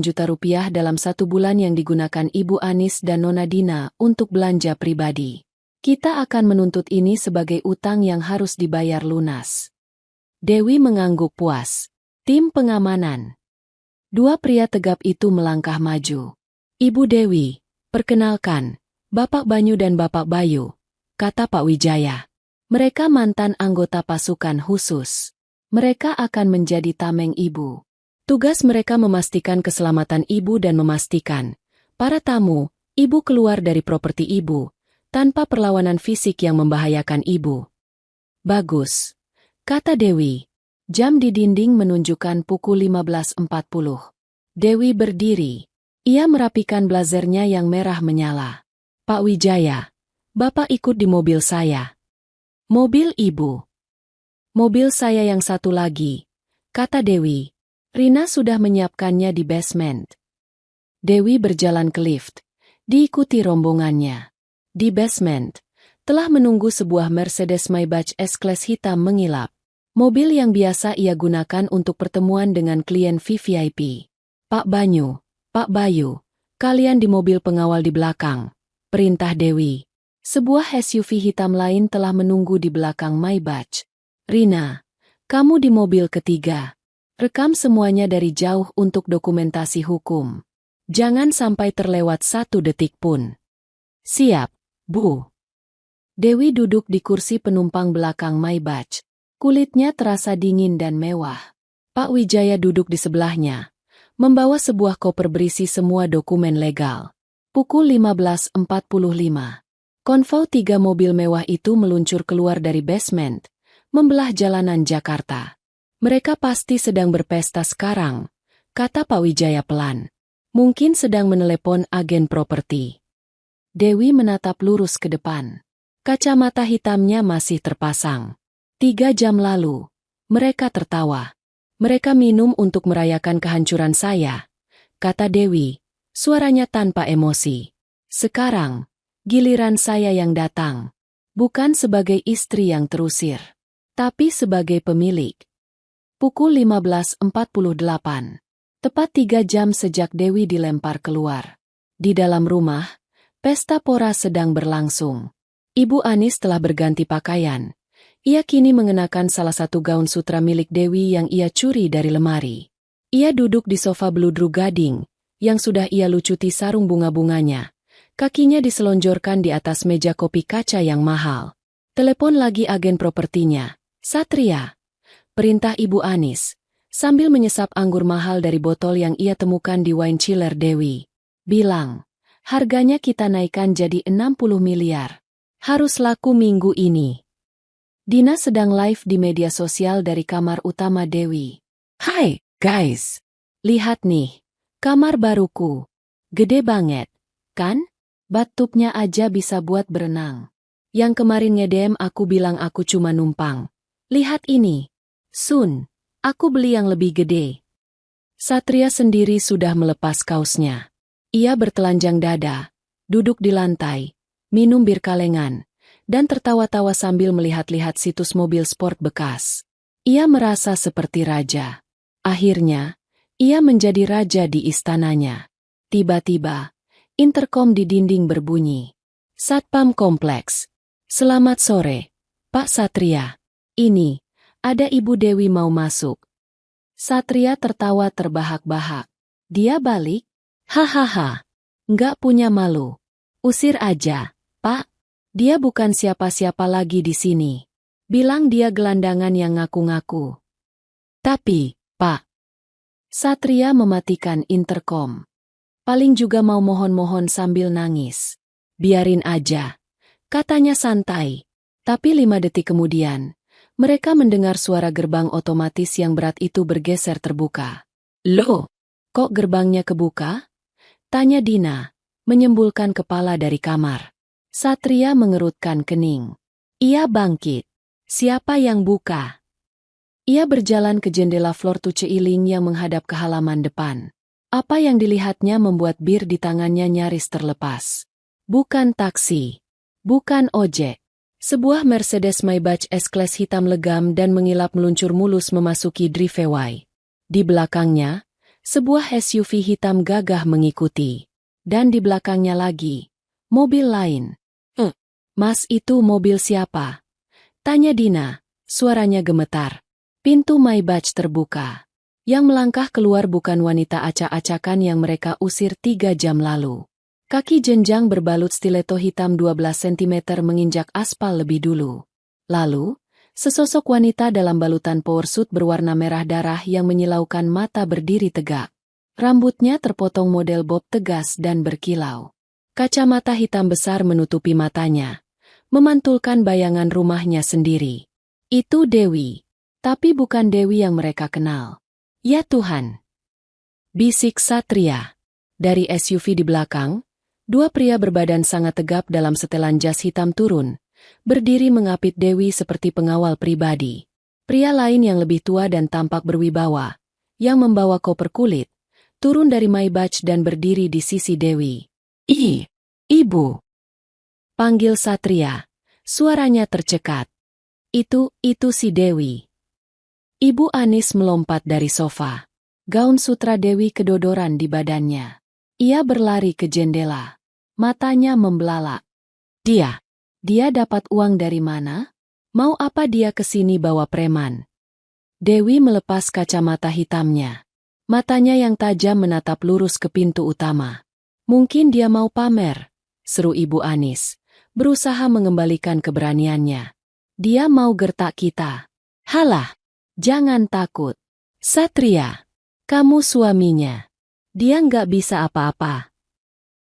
juta rupiah dalam 1 bulan yang digunakan Ibu Anis dan Nona Dina untuk belanja pribadi. Kita akan menuntut ini sebagai utang yang harus dibayar lunas. Dewi mengangguk puas. Tim pengamanan. 2 pria tegap itu melangkah maju. Ibu Dewi, perkenalkan, Bapak Banyu dan Bapak Bayu, kata Pak Wijaya. Mereka mantan anggota pasukan khusus. Mereka akan menjadi tameng Ibu. Tugas mereka memastikan keselamatan Ibu dan memastikan para tamu, Ibu keluar dari properti Ibu, tanpa perlawanan fisik yang membahayakan Ibu. Bagus, kata Dewi. Jam di dinding menunjukkan pukul 15.40. Dewi berdiri. Ia merapikan blazernya yang merah menyala. Pak Wijaya, Bapak ikut di mobil saya. Mobil Ibu. Mobil saya yang satu lagi, kata Dewi. Rina sudah menyiapkannya di basement. Dewi berjalan ke lift, diikuti rombongannya. Di basement, telah menunggu sebuah Mercedes Maybach S-Class hitam mengilap. Mobil yang biasa ia gunakan untuk pertemuan dengan klien VVIP. Pak Banyu, Pak Bayu, kalian di mobil pengawal di belakang, perintah Dewi. Sebuah SUV hitam lain telah menunggu di belakang Maybach. Rina, kamu di mobil ketiga. Rekam semuanya dari jauh untuk dokumentasi hukum. Jangan sampai terlewat 1 detik pun. Siap, Bu. Dewi duduk di kursi penumpang belakang Maybach. Kulitnya terasa dingin dan mewah. Pak Wijaya duduk di sebelahnya, membawa sebuah koper berisi semua dokumen legal. Pukul 15.45. Konvoi 3 mobil mewah itu meluncur keluar dari basement, membelah jalanan Jakarta. Mereka pasti sedang berpesta sekarang, kata Pak Wijaya pelan. Mungkin sedang menelepon agen properti. Dewi menatap lurus ke depan. Kacamata hitamnya masih terpasang. 3 jam lalu, mereka tertawa. Mereka minum untuk merayakan kehancuran saya, kata Dewi, suaranya tanpa emosi. Sekarang, giliran saya yang datang. Bukan sebagai istri yang terusir, tapi sebagai pemilik. Pukul 15.48. Tepat 3 jam sejak Dewi dilempar keluar. Di dalam rumah, pesta pora sedang berlangsung. Ibu Anis telah berganti pakaian. Ia kini mengenakan salah satu gaun sutra milik Dewi yang ia curi dari lemari. Ia duduk di sofa beludru gading, yang sudah ia lucuti sarung bunga-bunganya. Kakinya diselonjorkan di atas meja kopi kaca yang mahal. Telepon lagi agen propertinya. Satria. Perintah Ibu Anis, sambil menyesap anggur mahal dari botol yang ia temukan di wine chiller Dewi. Bilang, harganya kita naikkan jadi 60 miliar. Harus laku minggu ini. Dina sedang live di media sosial dari kamar utama Dewi. Hai, guys. Lihat nih, kamar baruku. Gede banget, kan? Bathtubnya aja bisa buat berenang. Yang kemarin nge-DM aku bilang aku cuma numpang. Lihat ini. Sun, aku beli yang lebih gede. Satria sendiri sudah melepas kaosnya. Ia bertelanjang dada, duduk di lantai, minum bir kalengan, dan tertawa-tawa sambil melihat-lihat situs mobil sport bekas. Ia merasa seperti raja. Akhirnya, ia menjadi raja di istananya. Tiba-tiba, interkom di dinding berbunyi. Satpam Kompleks. Selamat sore, Pak Satria. Ini, ada Ibu Dewi mau masuk. Satria tertawa terbahak-bahak. Dia balik? Hahaha. Nggak punya malu. Usir aja, Pak. Dia bukan siapa-siapa lagi di sini. Bilang dia gelandangan yang ngaku-ngaku. Tapi, Pak. Satria mematikan interkom. Paling juga mau mohon-mohon sambil nangis. Biarin aja. Katanya santai. Tapi 5 detik kemudian, mereka mendengar suara gerbang otomatis yang berat itu bergeser terbuka. Loh, kok gerbangnya kebuka? Tanya Dina, menyembulkan kepala dari kamar. Satria mengerutkan kening. Ia bangkit. Siapa yang buka? Ia berjalan ke jendela floor to ceiling yang menghadap ke halaman depan. Apa yang dilihatnya membuat bir di tangannya nyaris terlepas. Bukan taksi. Bukan ojek. Sebuah Mercedes Maybach S-Class hitam legam dan mengilap meluncur mulus memasuki driveway. Di belakangnya, sebuah SUV hitam gagah mengikuti. Dan di belakangnya lagi, mobil lain. Mas, itu mobil siapa? Tanya Dina, suaranya gemetar. Pintu Maybach terbuka. Yang melangkah keluar bukan wanita acak-acakan yang mereka usir 3 jam lalu. Kaki jenjang berbalut stiletto hitam 12 cm menginjak aspal lebih dulu. Lalu, sesosok wanita dalam balutan powersuit berwarna merah darah yang menyilaukan mata berdiri tegak. Rambutnya terpotong model bob tegas dan berkilau. Kacamata hitam besar menutupi matanya, memantulkan bayangan rumahnya sendiri. Itu Dewi. Tapi bukan Dewi yang mereka kenal. Ya Tuhan! Bisik Satria. Dari SUV di belakang, 2 pria berbadan sangat tegap dalam setelan jas hitam turun, berdiri mengapit Dewi seperti pengawal pribadi. Pria lain yang lebih tua dan tampak berwibawa, yang membawa koper kulit, turun dari Maybach dan berdiri di sisi Dewi. Ibu! Panggil Satria. Suaranya tercekat. Itu si Dewi. Ibu Anis melompat dari sofa. Gaun sutra Dewi kedodoran di badannya. Ia berlari ke jendela. Matanya membelalak. Dia dapat uang dari mana? Mau apa dia kesini bawa preman? Dewi melepas kacamata hitamnya. Matanya yang tajam menatap lurus ke pintu utama. Mungkin dia mau pamer, seru Ibu Anis, berusaha mengembalikan keberaniannya. Dia mau gertak kita. Halah, jangan takut. Satria, kamu suaminya. Dia nggak bisa apa-apa.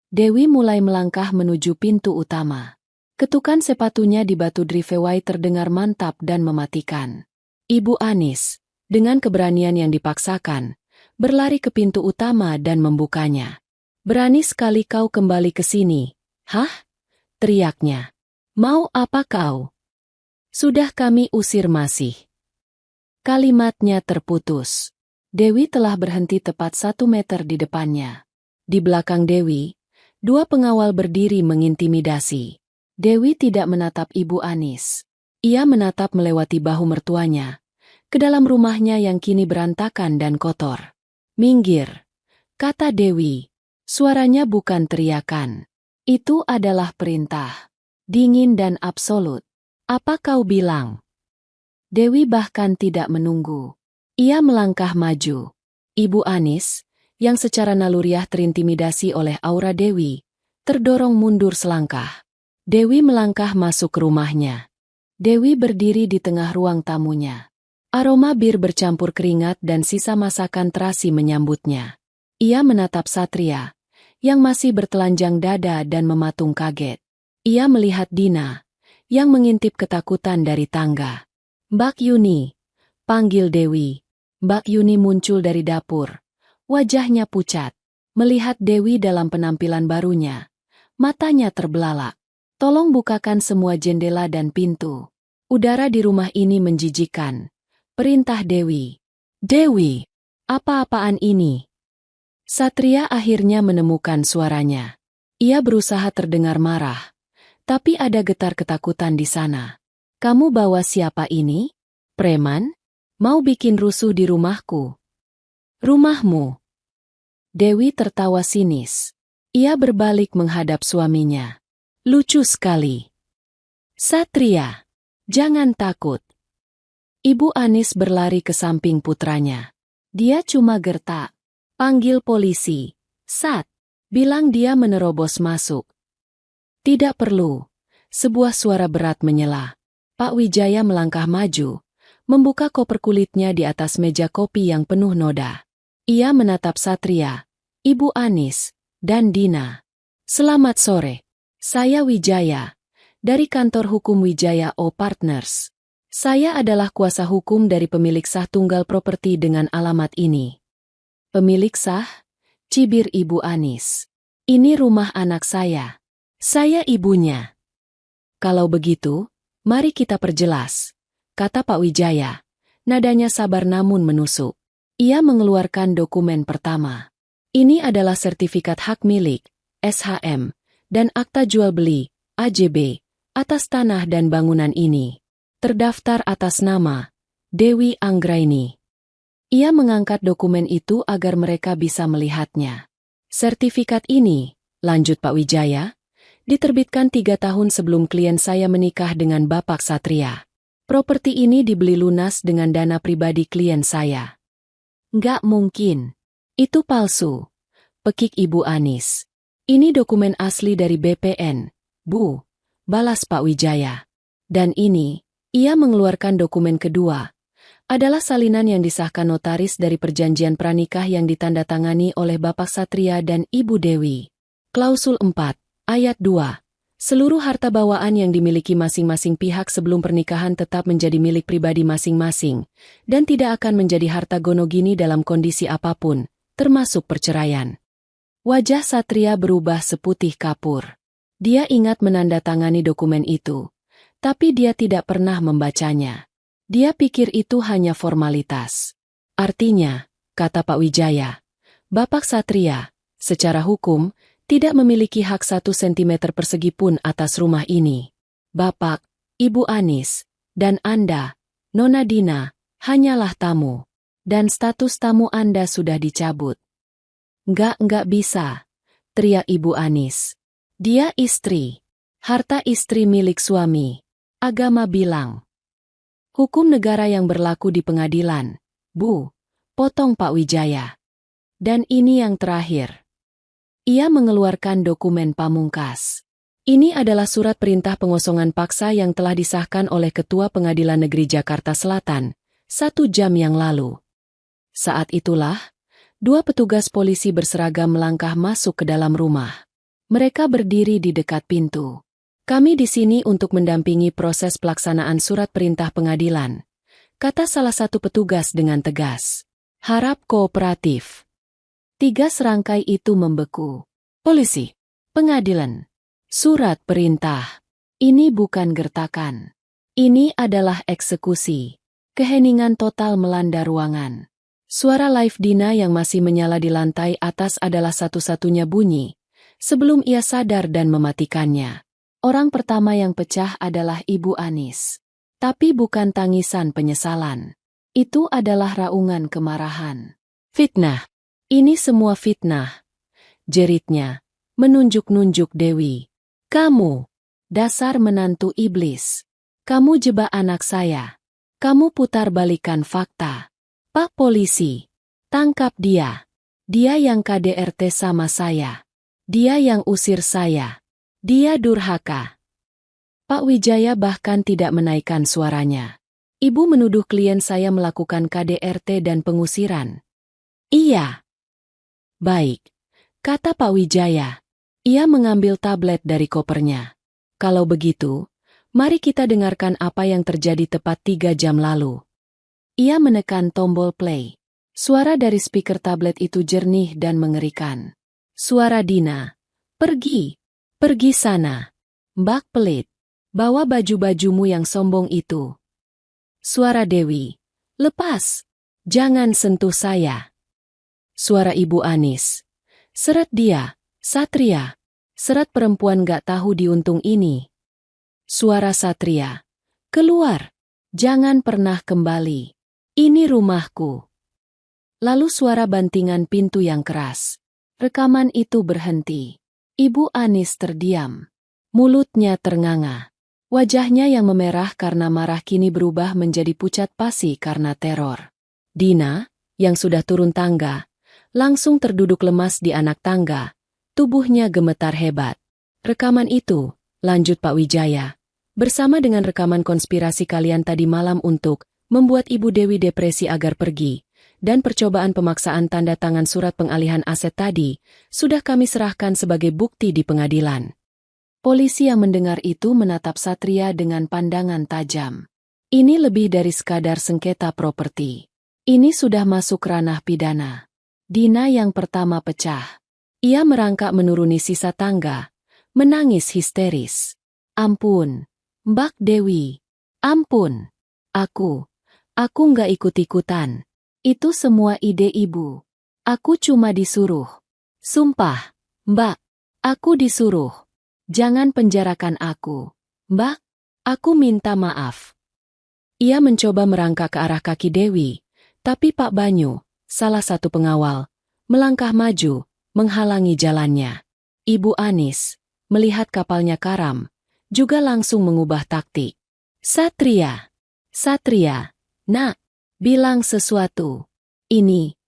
Dewi mulai melangkah menuju pintu utama. Ketukan sepatunya di batu driveway terdengar mantap dan mematikan. Ibu Anis, dengan keberanian yang dipaksakan, berlari ke pintu utama dan membukanya. Berani sekali kau kembali ke sini. Hah? Teriaknya. Mau apa kau? Sudah kami usir masih. Kalimatnya terputus. Dewi telah berhenti tepat 1 meter di depannya. Di belakang Dewi, 2 pengawal berdiri mengintimidasi. Dewi tidak menatap Ibu Anis. Ia menatap melewati bahu mertuanya, ke dalam rumahnya yang kini berantakan dan kotor. Minggir, kata Dewi. Suaranya bukan teriakan. Itu adalah perintah. Dingin dan absolut. Apa kau bilang? Dewi bahkan tidak menunggu. Ia melangkah maju. Ibu Anis, yang secara naluriah terintimidasi oleh aura Dewi, terdorong mundur selangkah. Dewi melangkah masuk ke rumahnya. Dewi berdiri di tengah ruang tamunya. Aroma bir bercampur keringat dan sisa masakan terasi menyambutnya. Ia menatap Satria, yang masih bertelanjang dada dan mematung kaget. Ia melihat Dina, yang mengintip ketakutan dari tangga. Mbak Yuni, panggil Dewi. Mbak Yuni muncul dari dapur. Wajahnya pucat. Melihat Dewi dalam penampilan barunya, matanya terbelalak. Tolong bukakan semua jendela dan pintu. Udara di rumah ini menjijikkan. Perintah Dewi. Dewi, apa-apaan ini? Satria akhirnya menemukan suaranya. Ia berusaha terdengar marah. Tapi ada getar ketakutan di sana. Kamu bawa siapa ini? Preman? Mau bikin rusuh di rumahku? Rumahmu? Dewi tertawa sinis. Ia berbalik menghadap suaminya. Lucu sekali. Satria, jangan takut. Ibu Anis berlari ke samping putranya. Dia cuma gertak. Panggil polisi. Sat. Bilang dia menerobos masuk. Tidak perlu. Sebuah suara berat menyela. Pak Wijaya melangkah maju, membuka koper kulitnya di atas meja kopi yang penuh noda. Ia menatap Satria, Ibu Anis, dan Dina. Selamat sore. Saya Wijaya, dari kantor hukum Wijaya O Partners. Saya adalah kuasa hukum dari pemilik sah tunggal properti dengan alamat ini. Pemilik sah? Cibir Ibu Anis. Ini rumah anak saya. Saya ibunya. Kalau begitu, mari kita perjelas, kata Pak Wijaya. Nadanya sabar namun menusuk. Ia mengeluarkan dokumen pertama. Ini adalah sertifikat hak milik, SHM, dan akta jual beli, AJB, atas tanah dan bangunan ini. Terdaftar atas nama Dewi Anggraini. Ia mengangkat dokumen itu agar mereka bisa melihatnya. Sertifikat ini, lanjut Pak Wijaya, diterbitkan 3 tahun sebelum klien saya menikah dengan Bapak Satria. Properti ini dibeli lunas dengan dana pribadi klien saya. Nggak mungkin. Itu palsu. Pekik Ibu Anis. Ini dokumen asli dari BPN, Bu. Balas Pak Wijaya. Dan ini, ia mengeluarkan dokumen kedua. Adalah salinan yang disahkan notaris dari perjanjian pranikah yang ditandatangani oleh Bapak Satria dan Ibu Dewi. Klausul 4. Ayat 2. Seluruh harta bawaan yang dimiliki masing-masing pihak sebelum pernikahan tetap menjadi milik pribadi masing-masing, dan tidak akan menjadi harta gonogini dalam kondisi apapun, termasuk perceraian. Wajah Satria berubah seputih kapur. Dia ingat menandatangani dokumen itu, tapi dia tidak pernah membacanya. Dia pikir itu hanya formalitas. Artinya, kata Pak Wijaya, Bapak Satria, secara hukum, tidak memiliki hak 1 cm persegi pun atas rumah ini. Bapak, Ibu Anis, dan Anda, Nona Dina, hanyalah tamu. Dan status tamu Anda sudah dicabut. Nggak bisa, teriak Ibu Anis. Dia istri. Harta istri milik suami. Agama bilang. Hukum negara yang berlaku di pengadilan. Bu, potong Pak Wijaya. Dan ini yang terakhir. Ia mengeluarkan dokumen pamungkas. Ini adalah surat perintah pengosongan paksa yang telah disahkan oleh Ketua Pengadilan Negeri Jakarta Selatan, 1 jam yang lalu. Saat itulah, 2 petugas polisi berseragam melangkah masuk ke dalam rumah. Mereka berdiri di dekat pintu. Kami di sini untuk mendampingi proses pelaksanaan surat perintah pengadilan, kata salah satu petugas dengan tegas. Harap kooperatif. 3 serangkai itu membeku. Polisi, pengadilan, surat perintah. Ini bukan gertakan. Ini adalah eksekusi. Keheningan total melanda ruangan. Suara live Dina yang masih menyala di lantai atas adalah satu-satunya bunyi, sebelum ia sadar dan mematikannya. Orang pertama yang pecah adalah Ibu Anis. Tapi bukan tangisan penyesalan. Itu adalah raungan kemarahan. Fitnah. Ini semua fitnah, jeritnya, menunjuk-nunjuk Dewi. Kamu, dasar menantu iblis. Kamu jebak anak saya. Kamu putar balikan fakta. Pak Polisi, tangkap dia. Dia yang KDRT sama saya. Dia yang usir saya. Dia durhaka. Pak Wijaya bahkan tidak menaikkan suaranya. Ibu menuduh klien saya melakukan KDRT dan pengusiran. Iya. Baik, kata Pak Wijaya. Ia mengambil tablet dari kopernya. Kalau begitu, mari kita dengarkan apa yang terjadi tepat 3 jam lalu. Ia menekan tombol play. Suara dari speaker tablet itu jernih dan mengerikan. Suara Dina. Pergi. Pergi sana. Mbak pelit. Bawa baju-bajumu yang sombong itu. Suara Dewi. Lepas. Jangan sentuh saya. Suara Ibu Anis. Seret dia, Satria. Seret perempuan gak tahu diuntung ini. Suara Satria. Keluar. Jangan pernah kembali. Ini rumahku. Lalu suara bantingan pintu yang keras. Rekaman itu berhenti. Ibu Anis terdiam. Mulutnya ternganga. Wajahnya yang memerah karena marah kini berubah menjadi pucat pasi karena teror. Dina, yang sudah turun tangga, langsung terduduk lemas di anak tangga. Tubuhnya gemetar hebat. Rekaman itu, lanjut Pak Wijaya, bersama dengan rekaman konspirasi kalian tadi malam untuk membuat Ibu Dewi depresi agar pergi, dan percobaan pemaksaan tanda tangan surat pengalihan aset tadi, sudah kami serahkan sebagai bukti di pengadilan. Polisi yang mendengar itu menatap Satria dengan pandangan tajam. Ini lebih dari sekadar sengketa properti. Ini sudah masuk ranah pidana. Dina yang pertama pecah. Ia merangkak menuruni sisa tangga, menangis histeris. Ampun, Mbak Dewi. Ampun. Aku nggak ikut-ikutan. Itu semua ide ibu. Aku cuma disuruh. Sumpah, Mbak, aku disuruh. Jangan penjarakan aku. Mbak, aku minta maaf. Ia mencoba merangkak ke arah kaki Dewi, tapi Pak Banyu, salah satu pengawal, melangkah maju, menghalangi jalannya. Ibu Anis, melihat kapalnya karam, juga langsung mengubah taktik. Satria, nak, bilang sesuatu. Ini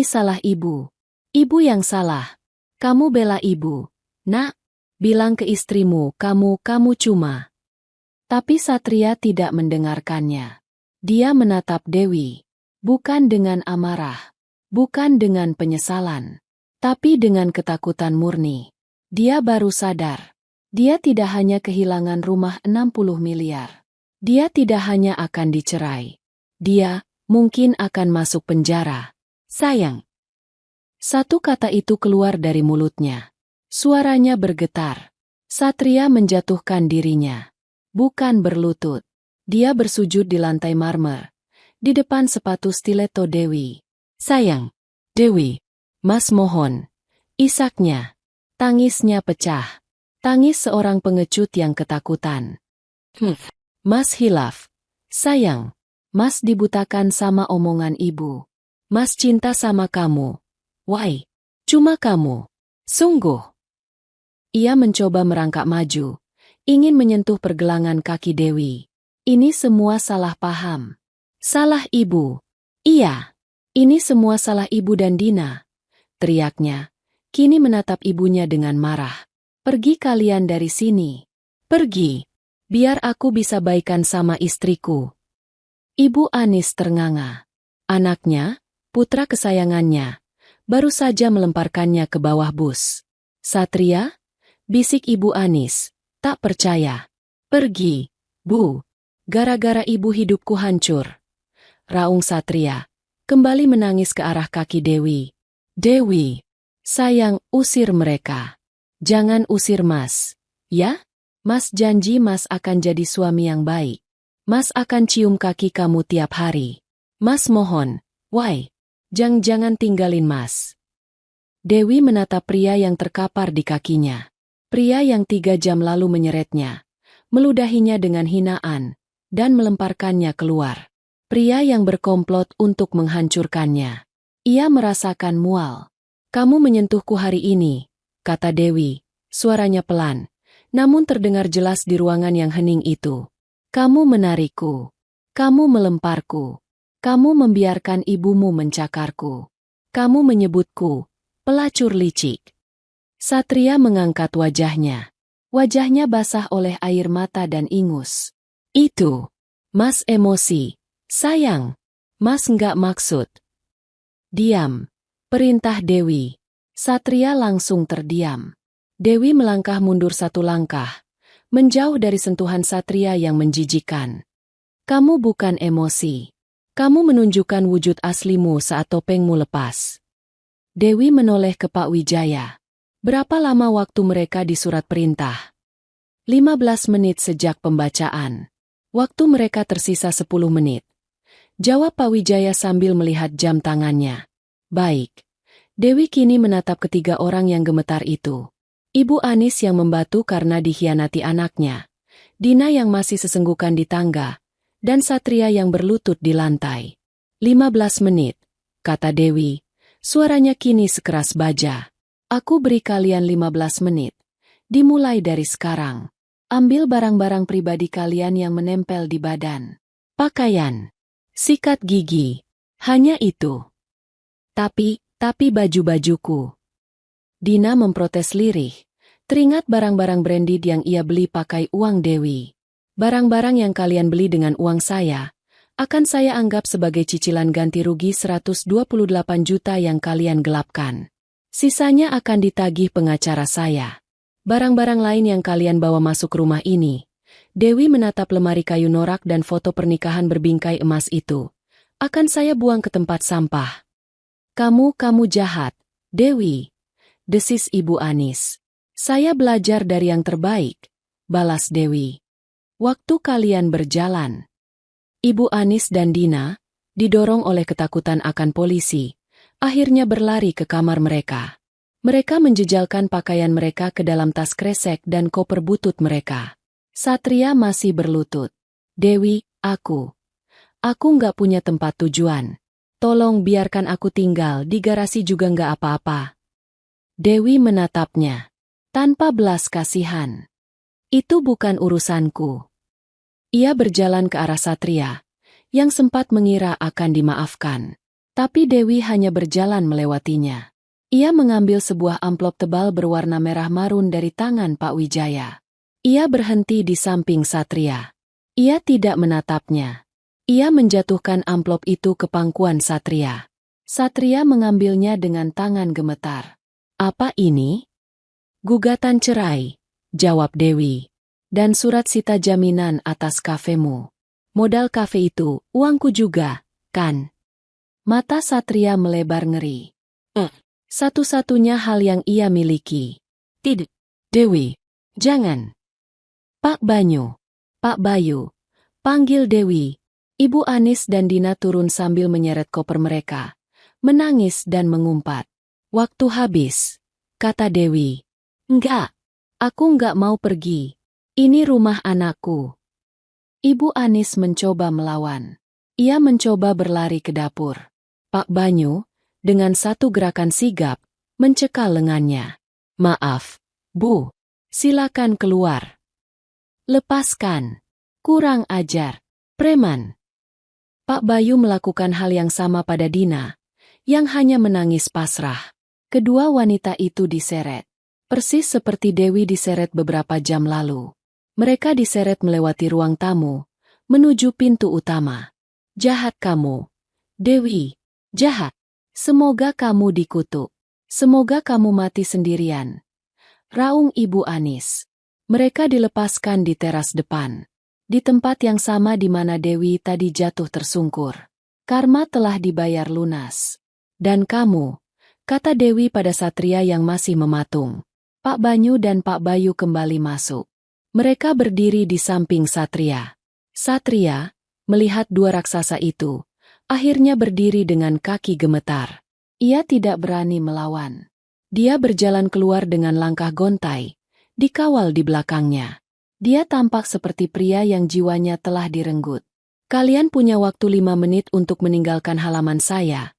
salah ibu. Ibu yang salah. Kamu bela ibu. Nak, bilang ke istrimu kamu cuma. Tapi Satria tidak mendengarkannya. Dia menatap Dewi. Bukan dengan amarah. Bukan dengan penyesalan. Tapi dengan ketakutan murni. Dia baru sadar. Dia tidak hanya kehilangan rumah 60 miliar. Dia tidak hanya akan dicerai. Dia mungkin akan masuk penjara. Sayang. Satu kata itu keluar dari mulutnya. Suaranya bergetar. Satria menjatuhkan dirinya. Bukan berlutut. Dia bersujud di lantai marmer. Di depan sepatu stiletto Dewi. Sayang. Dewi. Mas mohon. Isaknya. Tangisnya pecah. Tangis seorang pengecut yang ketakutan. Mas hilaf. Sayang. Mas dibutakan sama omongan ibu. Mas cinta sama kamu. Why? Cuma kamu. Sungguh. Ia mencoba merangkak maju, ingin menyentuh pergelangan kaki Dewi. Ini semua salah paham. Salah ibu. Iya. Ini semua salah ibu dan Dina. Teriaknya, kini menatap ibunya dengan marah. Pergi kalian dari sini. Pergi. Biar aku bisa baikan sama istriku. Ibu Anis ternganga. Anaknya, putra kesayangannya, baru saja melemparkannya ke bawah bus. Satria? Bisik Ibu Anis, tak percaya. Pergi, Bu. Gara-gara ibu hidupku hancur. Raung Satria, kembali menangis ke arah kaki Dewi. Dewi, sayang, usir mereka. Jangan usir Mas. Ya? Mas janji Mas akan jadi suami yang baik. Mas akan cium kaki kamu tiap hari. Mas mohon, why? Jangan tinggalin Mas. Dewi menatap pria yang terkapar di kakinya. Pria yang 3 jam lalu menyeretnya, meludahinya dengan hinaan, dan melemparkannya keluar. Pria yang berkomplot untuk menghancurkannya. Ia merasakan mual. Kamu menyentuhku hari ini, kata Dewi, suaranya pelan, namun terdengar jelas di ruangan yang hening itu. Kamu menarikku. Kamu melemparku. Kamu membiarkan ibumu mencakarku. Kamu menyebutku pelacur licik. Satria mengangkat wajahnya. Wajahnya basah oleh air mata dan ingus. Itu. Mas emosi. Sayang. Mas nggak maksud. Diam. Perintah Dewi. Satria langsung terdiam. Dewi melangkah mundur 1 langkah. Menjauh dari sentuhan Satria yang menjijikan. Kamu bukan emosi. Kamu menunjukkan wujud aslimu saat topengmu lepas. Dewi menoleh ke Pak Wijaya. Berapa lama waktu mereka di surat perintah? 15 menit sejak pembacaan. Waktu mereka tersisa 10 menit. Jawab Pak Wijaya sambil melihat jam tangannya. Baik. Dewi kini menatap ketiga orang yang gemetar itu. Ibu Anis yang membatu karena dikhianati anaknya. Dina yang masih sesenggukan di tangga. Dan Satria yang berlutut di lantai. 15 menit, kata Dewi. Suaranya kini sekeras baja. Aku beri kalian 15 menit. Dimulai dari sekarang. Ambil barang-barang pribadi kalian yang menempel di badan. Pakaian. Sikat gigi. Hanya itu. Tapi baju-bajuku. Dina memprotes lirih. Teringat barang-barang branded yang ia beli pakai uang Dewi. Barang-barang yang kalian beli dengan uang saya, akan saya anggap sebagai cicilan ganti rugi 128 juta yang kalian gelapkan. Sisanya akan ditagih pengacara saya. Barang-barang lain yang kalian bawa masuk rumah ini. Dewi menatap lemari kayu norak dan foto pernikahan berbingkai emas itu. Akan saya buang ke tempat sampah. Kamu jahat, Dewi. Desis Ibu Anis. Saya belajar dari yang terbaik, balas Dewi. Waktu kalian berjalan. Ibu Anis dan Dina, didorong oleh ketakutan akan polisi, akhirnya berlari ke kamar mereka. Mereka menjejalkan pakaian mereka ke dalam tas kresek dan koper butut mereka. Satria masih berlutut. Dewi, aku nggak punya tempat tujuan. Tolong biarkan aku tinggal di garasi juga nggak apa-apa. Dewi menatapnya tanpa belas kasihan. Itu bukan urusanku. Ia berjalan ke arah Satria, yang sempat mengira akan dimaafkan. Tapi Dewi hanya berjalan melewatinya. Ia mengambil sebuah amplop tebal berwarna merah marun dari tangan Pak Wijaya. Ia berhenti di samping Satria. Ia tidak menatapnya. Ia menjatuhkan amplop itu ke pangkuan Satria. Satria mengambilnya dengan tangan gemetar. Apa ini? Gugatan cerai, jawab Dewi. Dan surat sita jaminan atas kafemu. Modal kafe itu, uangku juga, kan? Mata Satria melebar ngeri. Satu-satunya hal yang ia miliki. Tidak. Dewi, jangan. Pak Banyu, Pak Bayu, panggil Dewi. Ibu Anis dan Dina turun sambil menyeret koper mereka. Menangis dan mengumpat. Waktu habis, kata Dewi. Enggak, aku enggak mau pergi. Ini rumah anakku. Ibu Anis mencoba melawan. Ia mencoba berlari ke dapur. Pak Banyu, dengan satu gerakan sigap, mencekal lengannya. Maaf, Bu. Silakan keluar. Lepaskan. Kurang ajar. Preman. Pak Bayu melakukan hal yang sama pada Dina, yang hanya menangis pasrah. Kedua wanita itu diseret. Persis seperti Dewi diseret beberapa jam lalu. Mereka diseret melewati ruang tamu, menuju pintu utama. Jahat kamu. Dewi, jahat. Semoga kamu dikutuk. Semoga kamu mati sendirian. Raung Ibu Anis. Mereka dilepaskan di teras depan. Di tempat yang sama di mana Dewi tadi jatuh tersungkur. Karma telah dibayar lunas. Dan kamu, kata Dewi pada Satria yang masih mematung. Pak Banyu dan Pak Bayu kembali masuk. Mereka berdiri di samping Satria. Satria, melihat dua raksasa itu, akhirnya berdiri dengan kaki gemetar. Ia tidak berani melawan. Dia berjalan keluar dengan langkah gontai, dikawal di belakangnya. Dia tampak seperti pria yang jiwanya telah direnggut. Kalian punya waktu 5 menit untuk meninggalkan halaman saya,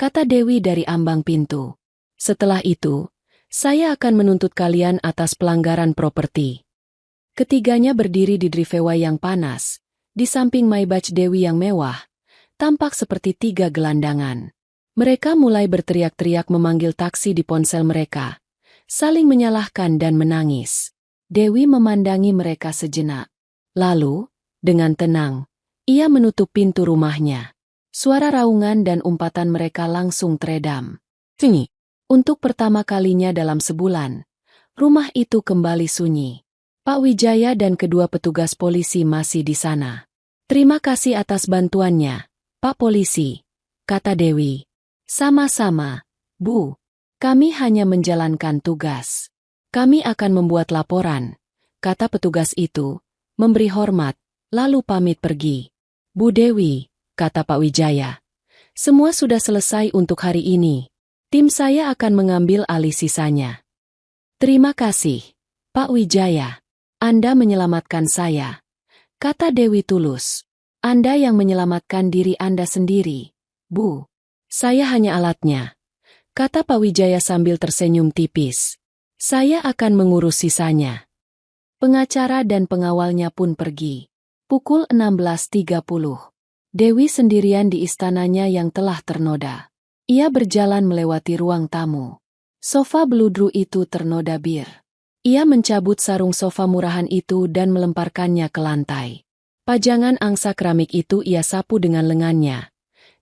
kata Dewi dari ambang pintu. Setelah itu, saya akan menuntut kalian atas pelanggaran properti. Ketiganya berdiri di driveway yang panas, di samping Maybach Dewi yang mewah, tampak seperti 3 gelandangan. Mereka mulai berteriak-teriak memanggil taksi di ponsel mereka, saling menyalahkan dan menangis. Dewi memandangi mereka sejenak. Lalu, dengan tenang, ia menutup pintu rumahnya. Suara raungan dan umpatan mereka langsung teredam. Sunyi. Untuk pertama kalinya dalam sebulan, rumah itu kembali sunyi. Pak Wijaya dan kedua petugas polisi masih di sana. Terima kasih atas bantuannya, Pak Polisi, kata Dewi. Sama-sama, Bu. Kami hanya menjalankan tugas. Kami akan membuat laporan, kata petugas itu, memberi hormat, lalu pamit pergi. Bu Dewi, kata Pak Wijaya. Semua sudah selesai untuk hari ini. Tim saya akan mengambil alih sisanya. Terima kasih, Pak Wijaya. Anda menyelamatkan saya, kata Dewi tulus. Anda yang menyelamatkan diri Anda sendiri, Bu. Saya hanya alatnya, kata Pak Wijaya sambil tersenyum tipis. Saya akan mengurus sisanya. Pengacara dan pengawalnya pun pergi. Pukul 16.30. Dewi sendirian di istananya yang telah ternoda. Ia berjalan melewati ruang tamu. Sofa beludru itu ternoda bir. Ia mencabut sarung sofa murahan itu dan melemparkannya ke lantai. Pajangan angsa keramik itu ia sapu dengan lengannya.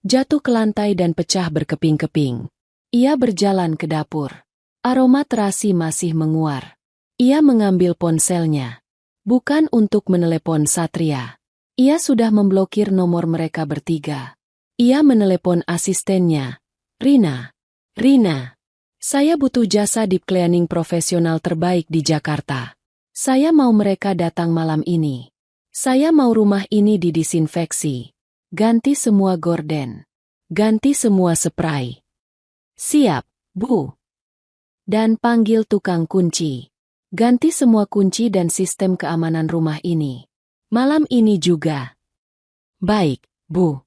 Jatuh ke lantai dan pecah berkeping-keping. Ia berjalan ke dapur. Aroma terasi masih menguar. Ia mengambil ponselnya. Bukan untuk menelepon Satria. Ia sudah memblokir nomor mereka bertiga. Ia menelepon asistennya. Rina. Rina. Saya butuh jasa deep cleaning profesional terbaik di Jakarta. Saya mau mereka datang malam ini. Saya mau rumah ini didisinfeksi. Ganti semua gorden. Ganti semua spray. Siap, Bu. Dan panggil tukang kunci. Ganti semua kunci dan sistem keamanan rumah ini. Malam ini juga. Baik, Bu.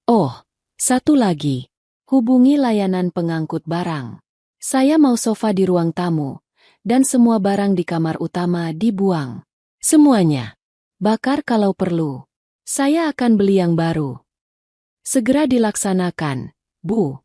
Oh, satu lagi. Hubungi layanan pengangkut barang. Saya mau sofa di ruang tamu, dan semua barang di kamar utama dibuang. Semuanya. Bakar kalau perlu. Saya akan beli yang baru. Segera dilaksanakan, Bu.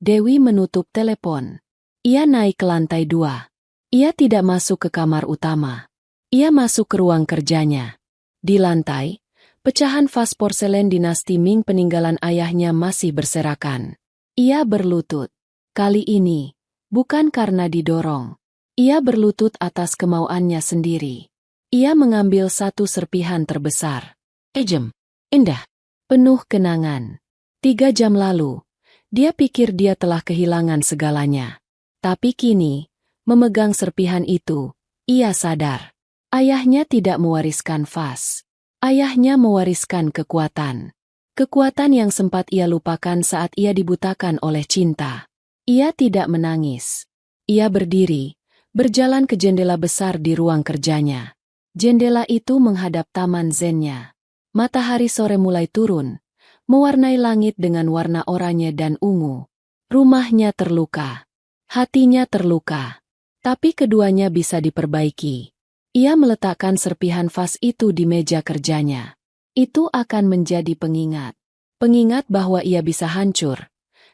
Dewi menutup telepon. Ia naik ke lantai 2. Ia tidak masuk ke kamar utama. Ia masuk ke ruang kerjanya. Di lantai, pecahan vas porselen dinasti Ming peninggalan ayahnya masih berserakan. Ia berlutut. Kali ini, bukan karena didorong. Ia berlutut atas kemauannya sendiri. Ia mengambil satu serpihan terbesar. Ejem, indah, penuh kenangan. 3 jam lalu, dia pikir dia telah kehilangan segalanya. Tapi kini, memegang serpihan itu, ia sadar. Ayahnya tidak mewariskan vas. Ayahnya mewariskan kekuatan. Kekuatan yang sempat ia lupakan saat ia dibutakan oleh cinta. Ia tidak menangis. Ia berdiri, berjalan ke jendela besar di ruang kerjanya. Jendela itu menghadap taman zennya. Matahari sore mulai turun, mewarnai langit dengan warna oranye dan ungu. Rumahnya terluka. Hatinya terluka. Tapi keduanya bisa diperbaiki. Ia meletakkan serpihan vas itu di meja kerjanya. Itu akan menjadi pengingat. Pengingat bahwa ia bisa hancur.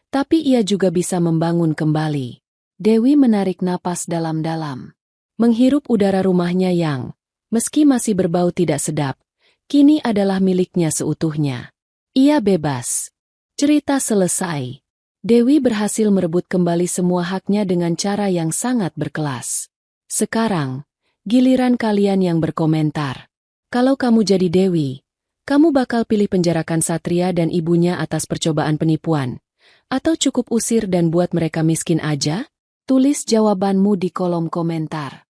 Tapi ia juga bisa membangun kembali. Dewi menarik napas dalam-dalam. Menghirup udara rumahnya yang, meski masih berbau tidak sedap, kini adalah miliknya seutuhnya. Ia bebas. Cerita selesai. Dewi berhasil merebut kembali semua haknya dengan cara yang sangat berkelas. Sekarang, giliran kalian yang berkomentar. Kalau kamu jadi Dewi, kamu bakal pilih penjarakan Satria dan ibunya atas percobaan penipuan? Atau cukup usir dan buat mereka miskin aja? Tulis jawabanmu di kolom komentar.